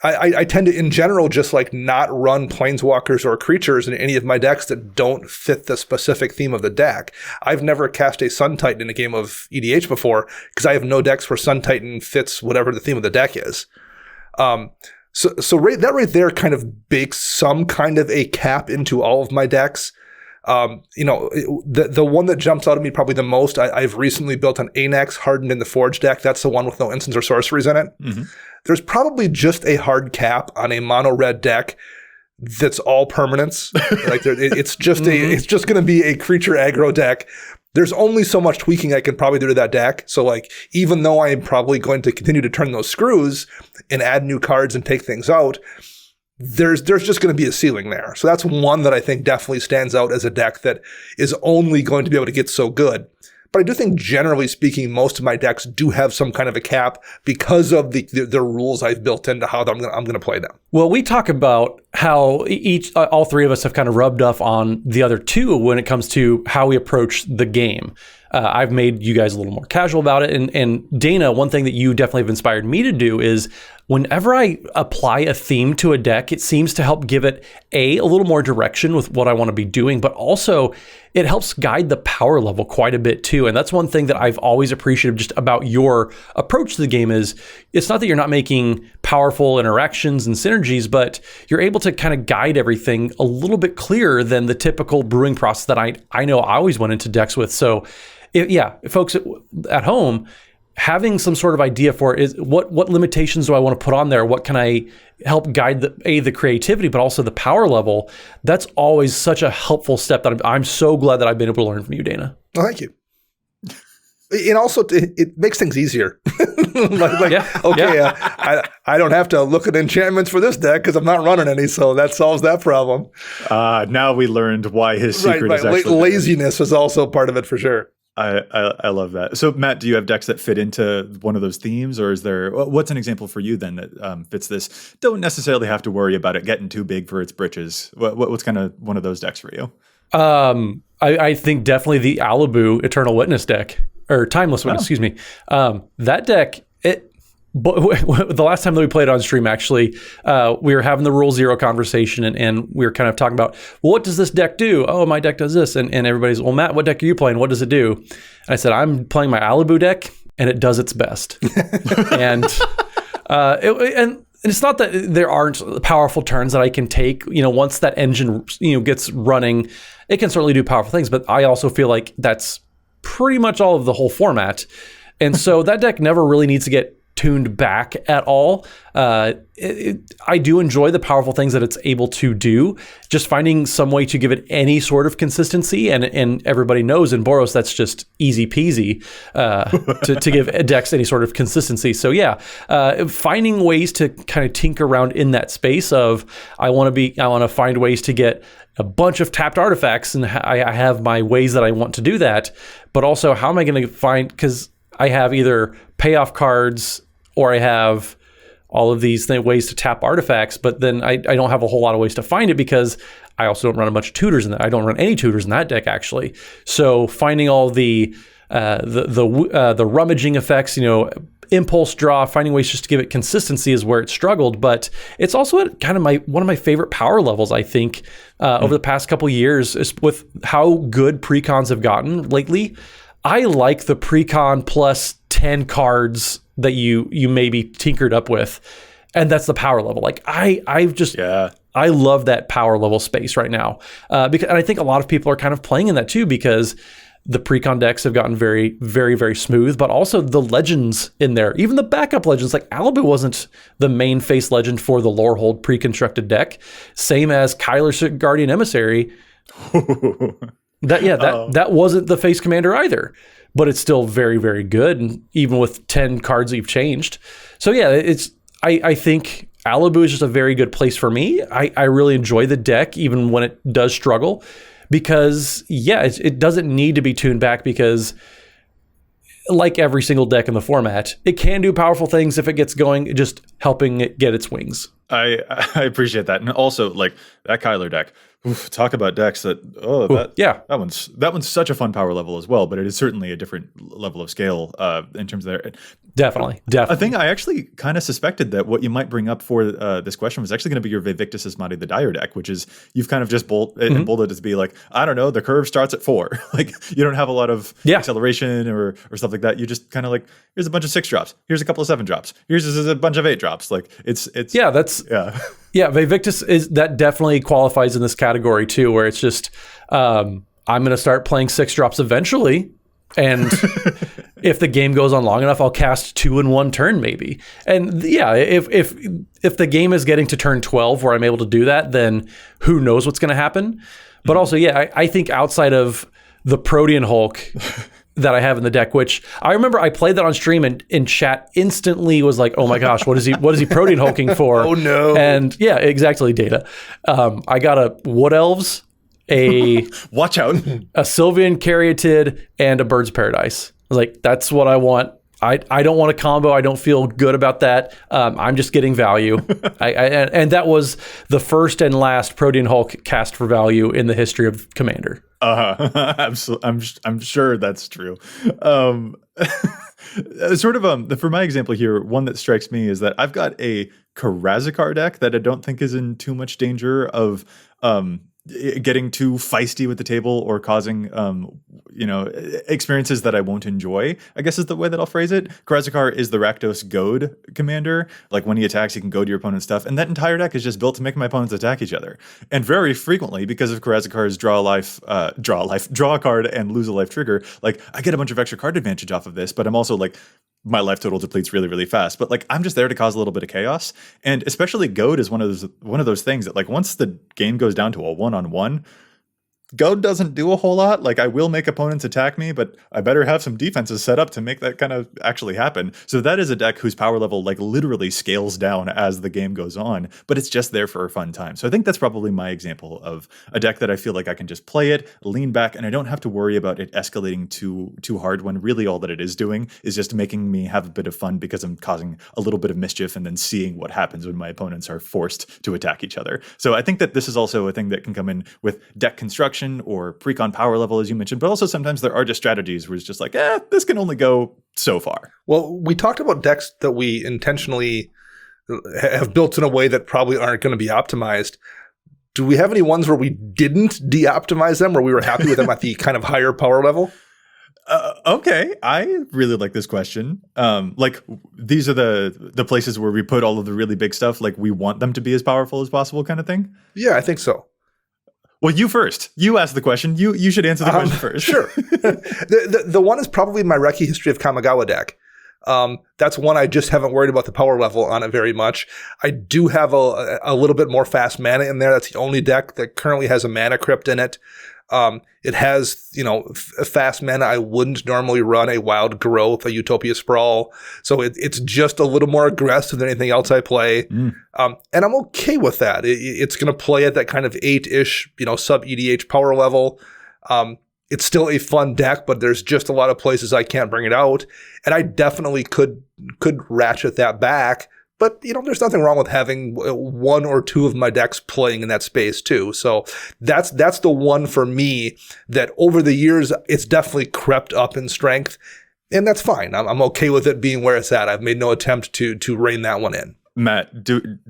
I tend to, in general, just like not run planeswalkers or creatures in any of my decks that don't fit the specific theme of the deck. I've never cast a Sun Titan in a game of EDH before because I have no decks where Sun Titan fits whatever the theme of the deck is. So that right there kind of bakes some kind of a cap into all of my decks. The one that jumps out at me probably the most, I've recently built an Anax Hardened in the Forge deck. That's the one with no instants or sorceries in it. Mm-hmm. There's probably just a hard cap on a mono red deck that's all permanents. It's just it's just going to be a creature aggro deck. There's only so much tweaking I can probably do to that deck. So even though I am probably going to continue to turn those screws and add new cards and take things out, there's just going to be a ceiling there. So that's one that I think definitely stands out as a deck that is only going to be able to get so good. But I do think, generally speaking, most of my decks do have some kind of a cap because of the rules I've built into how I'm going to play them. Well, we talk about how all three of us have kind of rubbed off on the other two when it comes to how we approach the game. I've made you guys a little more casual about it. And Dana, one thing that you definitely have inspired me to do is whenever I apply a theme to a deck, it seems to help give it a little more direction with what I want to be doing, but also it helps guide the power level quite a bit too. And that's one thing that I've always appreciated just about your approach to the game is it's not that you're not making powerful interactions and synergies, but you're able to kind of guide everything a little bit clearer than the typical brewing process that I know I always went into decks with. So folks at home, having some sort of idea for it is what limitations do I want to put on there? What can I help guide the creativity, but also the power level? That's always such a helpful step that I'm so glad that I've been able to learn from you, Dana. Oh, thank you. And also, it makes things easier. I don't have to look at enchantments for this deck because I'm not running any, so that solves that problem. Now we learned why his secret is actually laziness is also part of it for sure. I love that. So Matt, do you have decks that fit into one of those themes, or is there what's an example for you then that fits this? Don't necessarily have to worry about it getting too big for its britches. What's kind of one of those decks for you? I think definitely the Alibu Eternal Witness deck or Timeless Witness. Excuse me. That deck. The last time that we played on stream, actually, we were having the Rule Zero conversation, and we were kind of talking about, well, what does this deck do? Oh, my deck does this. And everybody's, well, Matt, what deck are you playing? What does it do? And I said, I'm playing my Alibu deck, and it does its best. And it's not that there aren't powerful turns that I can take. Once that engine, gets running, it can certainly do powerful things. But I also feel like that's pretty much all of the whole format. And so that deck never really needs to get tuned back at all. I do enjoy the powerful things that it's able to do. Just finding some way to give it any sort of consistency, and everybody knows in Boros that's just easy peasy to give decks any sort of consistency. So finding ways to kind of tinker around in that space of I want to find ways to get a bunch of tapped artifacts, and I have my ways that I want to do that. But also, how am I going to find, because I have either payoff cards or I have all of these ways to tap artifacts, but then I don't have a whole lot of ways to find it because I also don't run a bunch of tutors in that. I don't run any tutors in that deck, actually. So finding all the rummaging effects, impulse draw, finding ways just to give it consistency is where it struggled. But it's also at kind of one of my favorite power levels, I think, over the past couple of years, is with how good precons have gotten lately. I like the precon plus 10 cards that you maybe tinkered up with, and that's the power level. I love that power level space right now, and I think a lot of people are kind of playing in that too, because the precon decks have gotten very, very, very smooth, but also the legends in there, even the backup legends, like Alibu wasn't the main face legend for the Lorehold pre-constructed deck, same as Kyler's Guardian Emissary. That wasn't the face commander either, but it's still very, very good, and even with 10 cards that you've changed. So yeah, I think Alibu is just a very good place for me. I really enjoy the deck, even when it does struggle, because it doesn't need to be tuned back, because like every single deck in the format, it can do powerful things if it gets going, just helping it get its wings. I appreciate that. And also, like, that Kyler deck, talk about decks that, that one's such a fun power level as well, but it is certainly a different level of scale in terms of their... Definitely. A thing I actually kind of suspected that what you might bring up for this question was actually going to be your Vivictus Asmati the Dire deck, which is, you've kind of just bolded it to be like, I don't know, the curve starts at 4. Like, you don't have a lot of acceleration or stuff like that. You just kind of like, here's a bunch of 6 drops. Here's a couple of 7 drops. Here's a bunch of 8 drops. Like, it's Yeah, Vivictus that definitely qualifies in this category too, where it's just, I'm going to start playing 6 drops eventually. And if the game goes on long enough, I'll cast 2 in 1 turn maybe. And yeah, if the game is getting to turn 12 where I'm able to do that, then who knows what's going to happen. But also, I think outside of the Protean Hulk that I have in the deck, which I remember I played that on stream, and in chat instantly was like, oh my gosh, what is he Protean Hulking for? Oh no. And yeah, exactly, Data. I got a Wood Elves, a watch out, a Sylvian Caryatid, and a Bird's Paradise. I was like, that's what I want. I don't want a combo. I don't feel good about that. I'm just getting value. And that was the first and last Protean Hulk cast for value in the history of Commander. Absolutely. I'm sure that's true. Sort of for my example here, one that strikes me is that I've got a Karazakar deck that I don't think is in too much danger of getting too feisty with the table or causing experiences that I won't enjoy, I guess is the way that I'll phrase it. Karazakar is the Rakdos Goad commander. Like, when he attacks, he can go to your opponent's stuff, and that entire deck is just built to make my opponents attack each other. And very frequently, because of Karazakar's draw a card and lose a life trigger, like, I get a bunch of extra card advantage off of this, but I'm also like, my life total depletes really, really fast. But like, I'm just there to cause a little bit of chaos. And especially Goad is one of those things that, like, once the game goes down to a 1-on-1, Goad doesn't do a whole lot. Like, I will make opponents attack me, but I better have some defenses set up to make that kind of actually happen. So that is a deck whose power level, like, literally scales down as the game goes on, but it's just there for a fun time. So I think that's probably my example of a deck that I feel like I can just play it, lean back, and I don't have to worry about it escalating too hard, when really all that it is doing is just making me have a bit of fun, because I'm causing a little bit of mischief and then seeing what happens when my opponents are forced to attack each other. So I think that this is also a thing that can come in with deck construction or precon power level, as you mentioned, but also sometimes there are just strategies where it's just like, this can only go so far. Well, we talked about decks that we intentionally have built in a way that probably aren't going to be optimized. Do we have any ones where we didn't de-optimize them, where we were happy with them at the kind of higher power level? Okay, I really like this question. Like, these are the places where we put all of the really big stuff, like we want them to be as powerful as possible kind of thing? Yeah, I think so. Well, you first. You asked the question. You should answer the question first. Sure. The one is probably my Reki History of Kamigawa deck. That's one I just haven't worried about the power level on it very much. I do have a little bit more fast mana in there. That's the only deck that currently has a mana crypt in it. It has, fast mana. I wouldn't normally run a Wild Growth, a Utopia Sprawl. So it's just a little more aggressive than anything else I play. And I'm okay with that. It's going to play at that kind of 8-ish, sub EDH power level. It's still a fun deck, but there's just a lot of places I can't bring it out. And I definitely could ratchet that back. But, there's nothing wrong with having 1 or 2 of my decks playing in that space too. So that's the one for me that over the years, it's definitely crept up in strength. And that's fine. I'm okay with it being where it's at. I've made no attempt to rein that one in. Matt,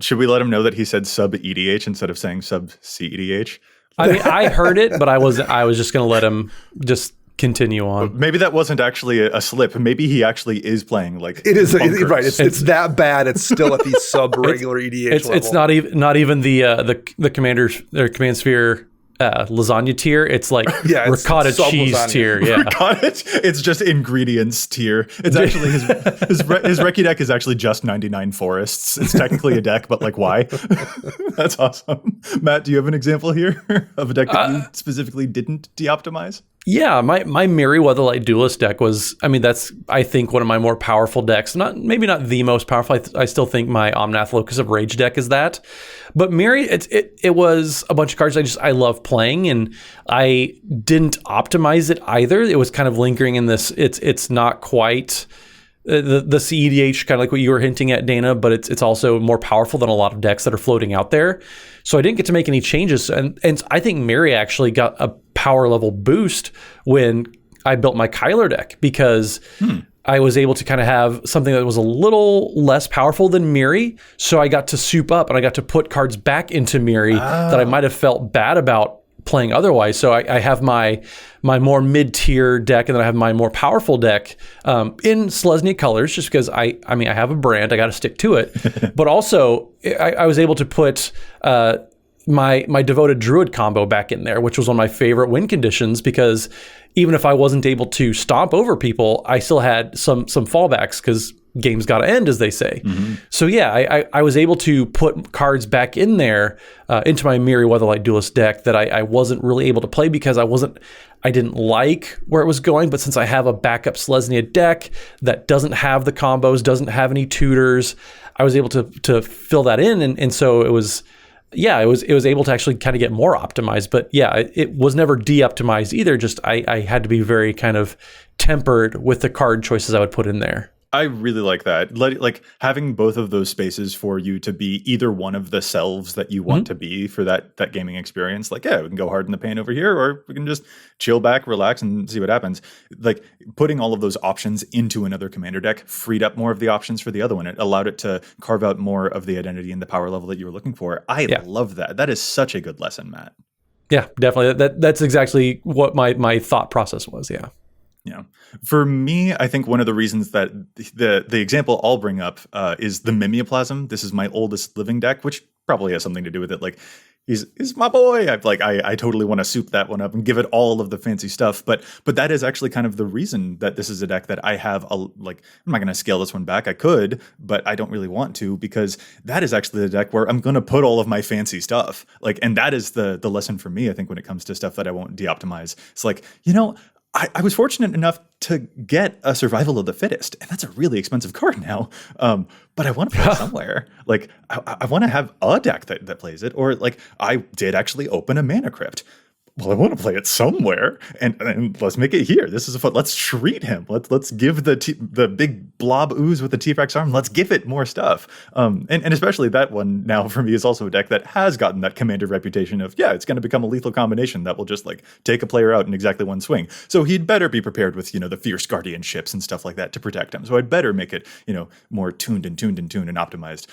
should we let him know that he said sub EDH instead of saying sub CEDH? I mean, I heard it, but I was just going to let him just continue on. Maybe that wasn't actually a slip. Maybe he actually is playing like it is right. It's that bad. It's still at the sub regular EDH level. It's not even the command sphere lasagna tier. It's like Yeah, it's ricotta sub cheese lasagna. tier. Yeah. Got it. It's just ingredients tier. It's actually his Recce deck is actually just 99 forests. It's technically a deck, but like why? That's awesome. Matt, do you have an example here of a deck that you specifically didn't de-optimize? Yeah, my Merry-Weatherlight Duelist deck was, I mean, that's, I think, one of my more powerful decks. Maybe not the most powerful. I still think my Omnath Locus of Rage deck is that. But Merry, it was a bunch of cards I love playing, and I didn't optimize it either. It was kind of lingering in this, it's not quite the CEDH, kind of like what you were hinting at, Dana, but it's also more powerful than a lot of decks that are floating out there. So I didn't get to make any changes. And I think Merry actually got a power level boost when I built my Kyler deck, because I was able to kind of have something that was a little less powerful than Merry. So I got to soup up and I got to put cards back into Merry that I might have felt bad about playing otherwise. So I have my more mid-tier deck, and then I have my more powerful deck in Selesnya colors, just because I have a brand, I got to stick to it. But also I was able to put my Devoted Druid combo back in there, which was one of my favorite win conditions, because even if I wasn't able to stomp over people, I still had some fallbacks, because games got to end, as they say. Mm-hmm. So yeah, I was able to put cards back in there into my Merry-Weatherlight Duelist deck that I wasn't really able to play because I didn't like where it was going. But since I have a backup Selesnya deck that doesn't have the combos, doesn't have any tutors, I was able to fill that in, and so it was. Yeah, it was able to actually kind of get more optimized, but yeah, it was never de-optimized either. Just I had to be very kind of tempered with the card choices I would put in there. I really like that. Like having both of those spaces for you to be either one of the selves that you want to be for that gaming experience. Like, yeah, we can go hard in the paint over here, or we can just chill back, relax, and see what happens. Like putting all of those options into another commander deck freed up more of the options for the other one. It allowed it to carve out more of the identity and the power level that you were looking for. I love that. That is such a good lesson, Matt. Yeah, definitely. That's exactly what my thought process was. Yeah. Yeah. For me, I think one of the reasons that the example I'll bring up is the Mimeoplasm. This is my oldest living deck, which probably has something to do with it. Like, he's my boy. I totally want to soup that one up and give it all of the fancy stuff. But that is actually kind of the reason that this is a deck that I have. I'm not going to scale this one back. I could, but I don't really want to, because that is actually the deck where I'm going to put all of my fancy stuff. And that is the lesson for me, I think, when it comes to stuff that I won't de-optimize. It's like, I was fortunate enough to get a Survival of the Fittest, and that's a really expensive card now. But I want to play it somewhere. I want to have a deck that plays it, or I did actually open a Mana Crypt. Well, I want to play it somewhere, and let's make it here. This is a fun. Let's treat him. Let's give the big blob ooze with the T-Rex arm. Let's give it more stuff. And especially that one now for me is also a deck that has gotten that commander reputation of it's going to become a lethal combination that will just take a player out in exactly one swing. So he'd better be prepared with the fierce guardianships and stuff like that to protect him. So I'd better make it more tuned and optimized.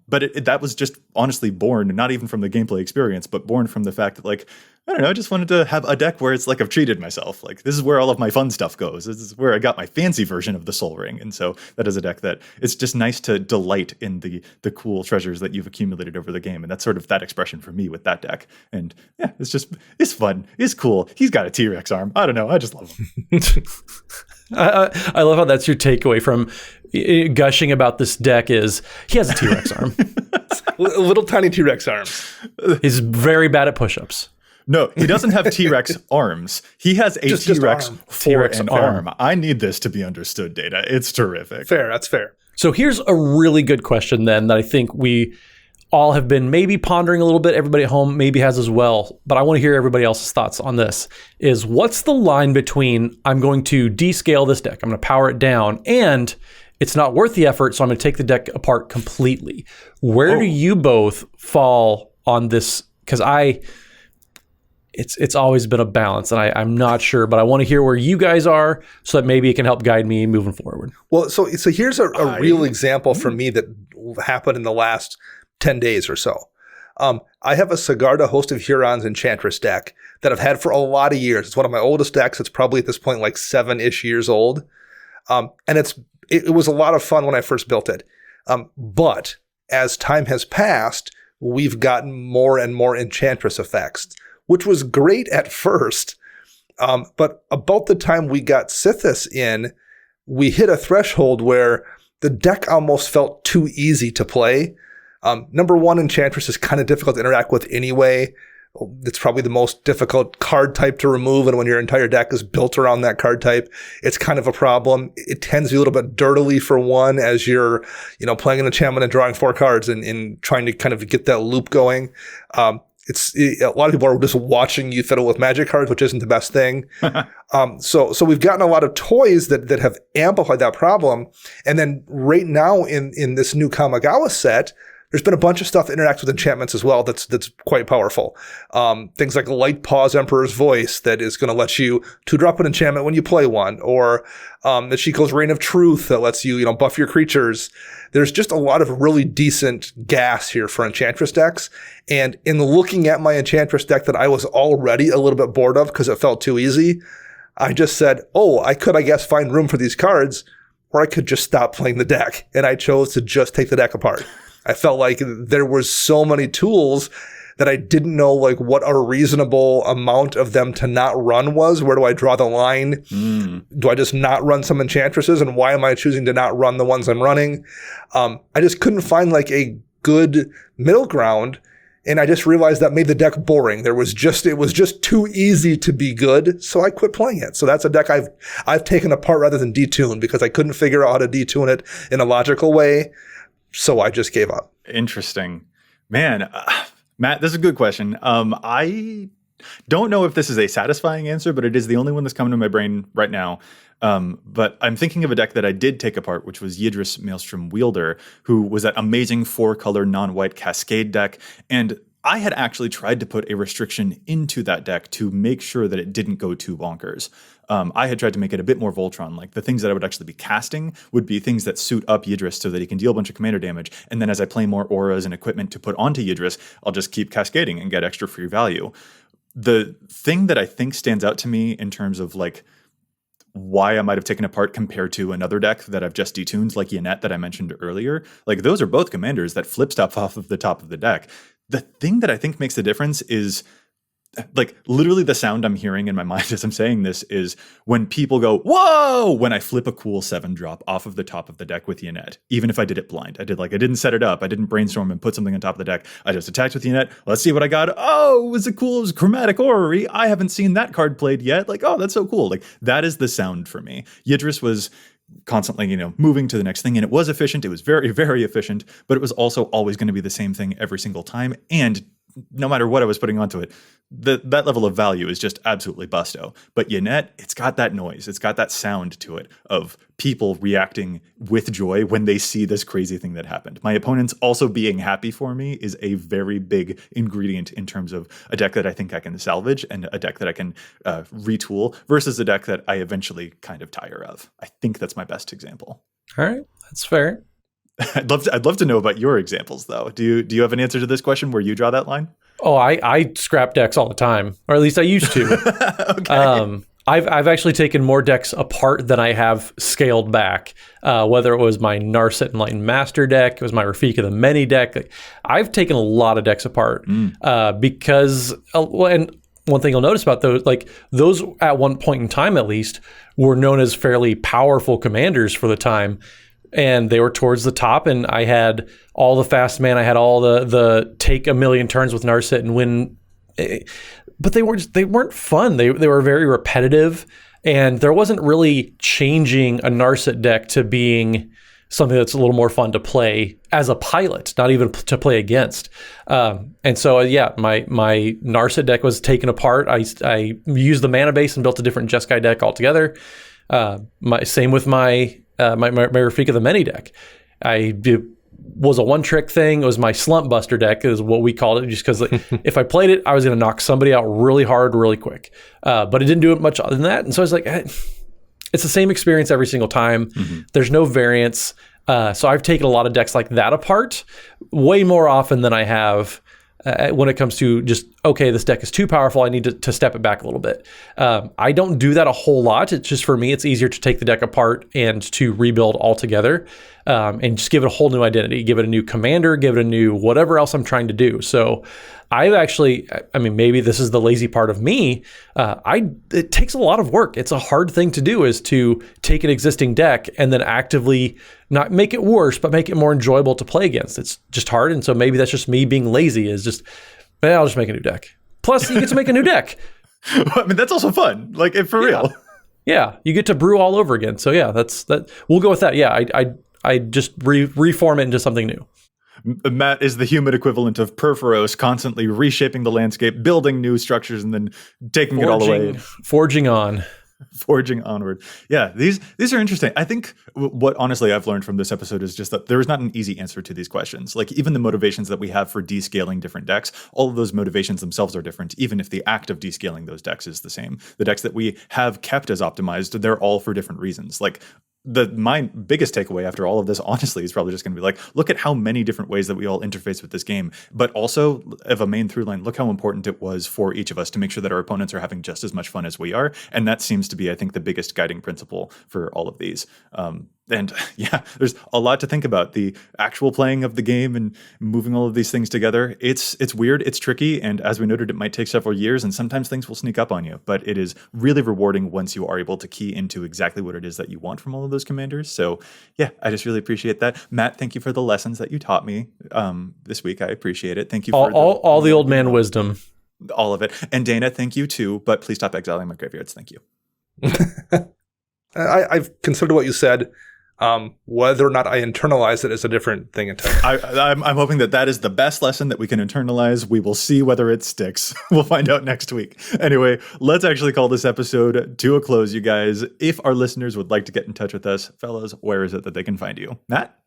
But that was just honestly born not even from the gameplay experience, but born from the fact that I don't know, I just wanted to have a deck where it's I've treated myself. This is where all of my fun stuff goes. This is where I got my fancy version of the Soul Ring. And so that is a deck that it's just nice to delight in the cool treasures that you've accumulated over the game. And that's sort of that expression for me with that deck. And yeah, it's fun. It's cool. He's got a T-Rex arm. I don't know. I just love him. I love how that's your takeaway from gushing about this deck is he has a T-Rex arm. Little tiny T-Rex arms. He's very bad at push-ups. No, he doesn't have T-Rex arms. He has a T-Rex for an arm. I need this to be understood, Data. It's terrific. Fair, that's fair. So here's a really good question then that I think we all have been maybe pondering a little bit. Everybody at home maybe has as well. But I want to hear everybody else's thoughts on this. Is what's the line between I'm going to descale this deck, I'm going to power it down, and it's not worth the effort, so I'm going to take the deck apart completely. Where do you both fall on this? Because it's always been a balance, and I'm not sure, but I want to hear where you guys are so that maybe it can help guide me moving forward. Well, so here's a real example for me that happened in the last 10 days or so. I have a Sigarda Host of Hurons Enchantress deck that I've had for a lot of years. It's one of my oldest decks. It's probably at this point 7-ish years old. And it was a lot of fun when I first built it. But as time has passed, we've gotten more and more Enchantress effects. which was great at first. But about the time we got Sithis in, we hit a threshold where the deck almost felt too easy to play. Number one, Enchantress is kind of difficult to interact with anyway. It's probably the most difficult card type to remove, and when your entire deck is built around that card type, it's kind of a problem. It tends to be a little bit dirtily for one as you're, playing an enchantment and drawing 4 cards and trying to kind of get that loop going. A lot of people are just watching you fiddle with magic cards, which isn't the best thing. So we've gotten a lot of toys that have amplified that problem. And then right now in this new Kamigawa set, there's been a bunch of stuff that interacts with enchantments as well that's quite powerful. Things like Light Pause Emperor's Voice that is going to let you 2-drop an enchantment when you play one, or Michiko's Reign of Truth that lets you, buff your creatures. There's just a lot of really decent gas here for Enchantress decks. And in looking at my Enchantress deck that I was already a little bit bored of because it felt too easy, I just said, I could, I guess, find room for these cards, or I could just stop playing the deck. And I chose to just take the deck apart. I felt like there was so many tools that I didn't know what a reasonable amount of them to not run was. Where do I draw the line? Do I just not run some Enchantresses? And why am I choosing to not run the ones I'm running? I just couldn't find a good middle ground. And I just realized that made the deck boring. It was just too easy to be good. So I quit playing it. So that's a deck I've taken apart rather than detune because I couldn't figure out how to detune it in a logical way. So I just gave up. Interesting. Man, Matt, this is a good question. I don't know if this is a satisfying answer, but it is the only one that's coming to my brain right now. But I'm thinking of a deck that I did take apart, which was Yidris Maelstrom Wielder, who was that amazing 4-color non-white Cascade deck. And I had actually tried to put a restriction into that deck to make sure that it didn't go too bonkers. I had tried to make it a bit more Voltron. Like the things that I would actually be casting would be things that suit up Yidris so that he can deal a bunch of commander damage. And then as I play more auras and equipment to put onto Yidris, I'll just keep cascading and get extra free value. The thing that I think stands out to me in terms of why I might have taken apart compared to another deck that I've just detuned, like Yannette that I mentioned earlier, those are both commanders that flip stuff off of the top of the deck. The thing that I think makes the difference is literally the sound I'm hearing in my mind as I'm saying this is when people go, whoa, when I flip a cool 7-drop off of the top of the deck with Yannette, even if I did it blind. I didn't set it up. I didn't brainstorm and put something on top of the deck. I just attacked with Yannette. Let's see what I got. Oh, it was chromatic orrery. I haven't seen that card played yet. Oh, that's so cool. That is the sound for me. Yidris was constantly, moving to the next thing. And it was efficient. It was very, very efficient, but it was also always going to be the same thing every single time. And no matter what I was putting onto it, that level of value is just absolutely busto. But Yannette, it's got that noise. It's got that sound to it of people reacting with joy when they see this crazy thing that happened. My opponents also being happy for me is a very big ingredient in terms of a deck that I think I can salvage and a deck that I can retool versus a deck that I eventually kind of tire of. I think that's my best example. All right, that's fair. I'd love to know about your examples, though. Do you have an answer to this question where you draw that line? Oh, I scrap decks all the time, or at least I used to. Okay. I've actually taken more decks apart than I have scaled back. Whether it was my Narset Enlightened Master deck, it was my Rafika the Many deck. I've taken a lot of decks apart because, and one thing you'll notice about those at one point in time at least were known as fairly powerful commanders for the time. And they were towards the top, and I had all the fast man. I had all the take a million turns with Narset and win, but they weren't fun. They were very repetitive, and there wasn't really changing a Narset deck to being something that's a little more fun to play as a pilot, not even to play against. And so my Narset deck was taken apart. I used the mana base and built a different Jeskai deck altogether. Same with my Rafika the Many deck. It was a one-trick thing. It was my Slump Buster deck is what we called it, just because if I played it, I was going to knock somebody out really hard, really quick. But it didn't do it much other than that. And so I was like, it's the same experience every single time. Mm-hmm. There's no variance. So I've taken a lot of decks like that apart way more often than I have when it comes to just, okay, this deck is too powerful. I need to step it back a little bit. I don't do that a whole lot. It's just for me, it's easier to take the deck apart and to rebuild altogether. and just give it a whole new identity, give it a new commander, give it a new whatever else I'm trying to do. So I've actually, I mean, maybe this is the lazy part of me. It takes a lot of work. It's a hard thing to do, is to take an existing deck and then actively not make it worse, but make it more enjoyable to play against. It's just hard. And so maybe that's just me being lazy, is just, I'll just make a new deck. Plus you get to make a new deck. I mean, that's also fun. Like, for real. Yeah. You get to brew all over again. So yeah, that's that. We'll go with that. Yeah. I just reform it into something new. Matt is the human equivalent of Perforos, constantly reshaping the landscape, building new structures, and then taking it all away. Forging on. Forging onward. Yeah, these are interesting. I think what honestly I've learned from this episode is just that there is not an easy answer to these questions. Like, even the motivations that we have for descaling different decks, all of those motivations themselves are different, even if the act of descaling those decks is the same. The decks that we have kept as optimized, they're all for different reasons. Like, my biggest takeaway after all of this, honestly, is probably just going to be like, look at how many different ways that we all interface with this game. But also, of a main through line, look how important it was for each of us to make sure that our opponents are having just as much fun as we are. And that seems to be, I think, the biggest guiding principle for all of these. And yeah, there's a lot to think about. The actual playing of the game and moving all of these things together. It's weird, it's tricky, and as we noted, it might take several years, and sometimes things will sneak up on you. But it is really rewarding once you are able to key into exactly what it is that you want from all of those commanders. So yeah, I just really appreciate that. Matt, thank you for the lessons that you taught me this week. I appreciate it. Thank you for all the old man wisdom. All of it. And Dana, thank you too, but please stop exiling my graveyards. Thank you. I've considered what you said. Whether or not I internalize it is a different thing entirely. I'm hoping that is the best lesson that we can internalize. We will see whether it sticks. We'll find out next week. Anyway, let's actually call this episode to a close, you guys. If our listeners would like to get in touch with us, fellas, where is it that they can find you? Matt?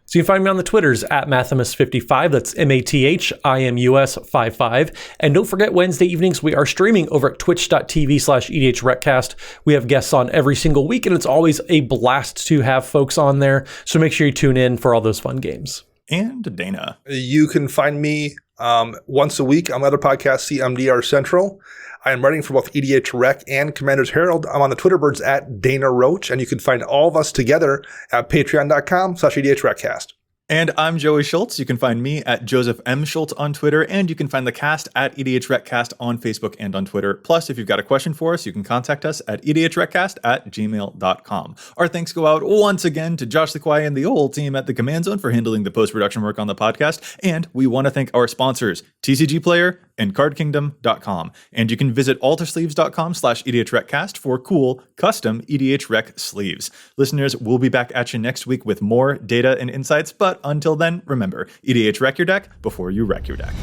So you can find me on the Twitters at Mathimus55. That's MATHIMUS55. And don't forget, Wednesday evenings, we are streaming over at twitch.tv/EDHRECast. We have guests on every single week, and it's always a blast to have folks on there. So make sure you tune in for all those fun games. And Dana. You can find me once a week on my other podcast, CMDR Central. I am writing for both EDHREC and Commander's Herald. I'm on the Twitter birds at Dana Roach, and you can find all of us together at patreon.com/EDHRECast. And I'm Joey Schultz. You can find me at Joseph M. Schultz on Twitter, and you can find the cast at EDHRECast on Facebook and on Twitter. Plus, if you've got a question for us, you can contact us at EDHRECast@gmail.com. Our thanks go out once again to Josh Sequoia and the whole team at the Command Zone for handling the post-production work on the podcast. And we want to thank our sponsors, TCG Player and CardKingdom.com. And you can visit altersleeves.com/EDHRECast for cool, custom EDHREC sleeves. Listeners, we'll be back at you next week with more data and insights, but until then, remember, EDHREC your deck before you wreck your deck.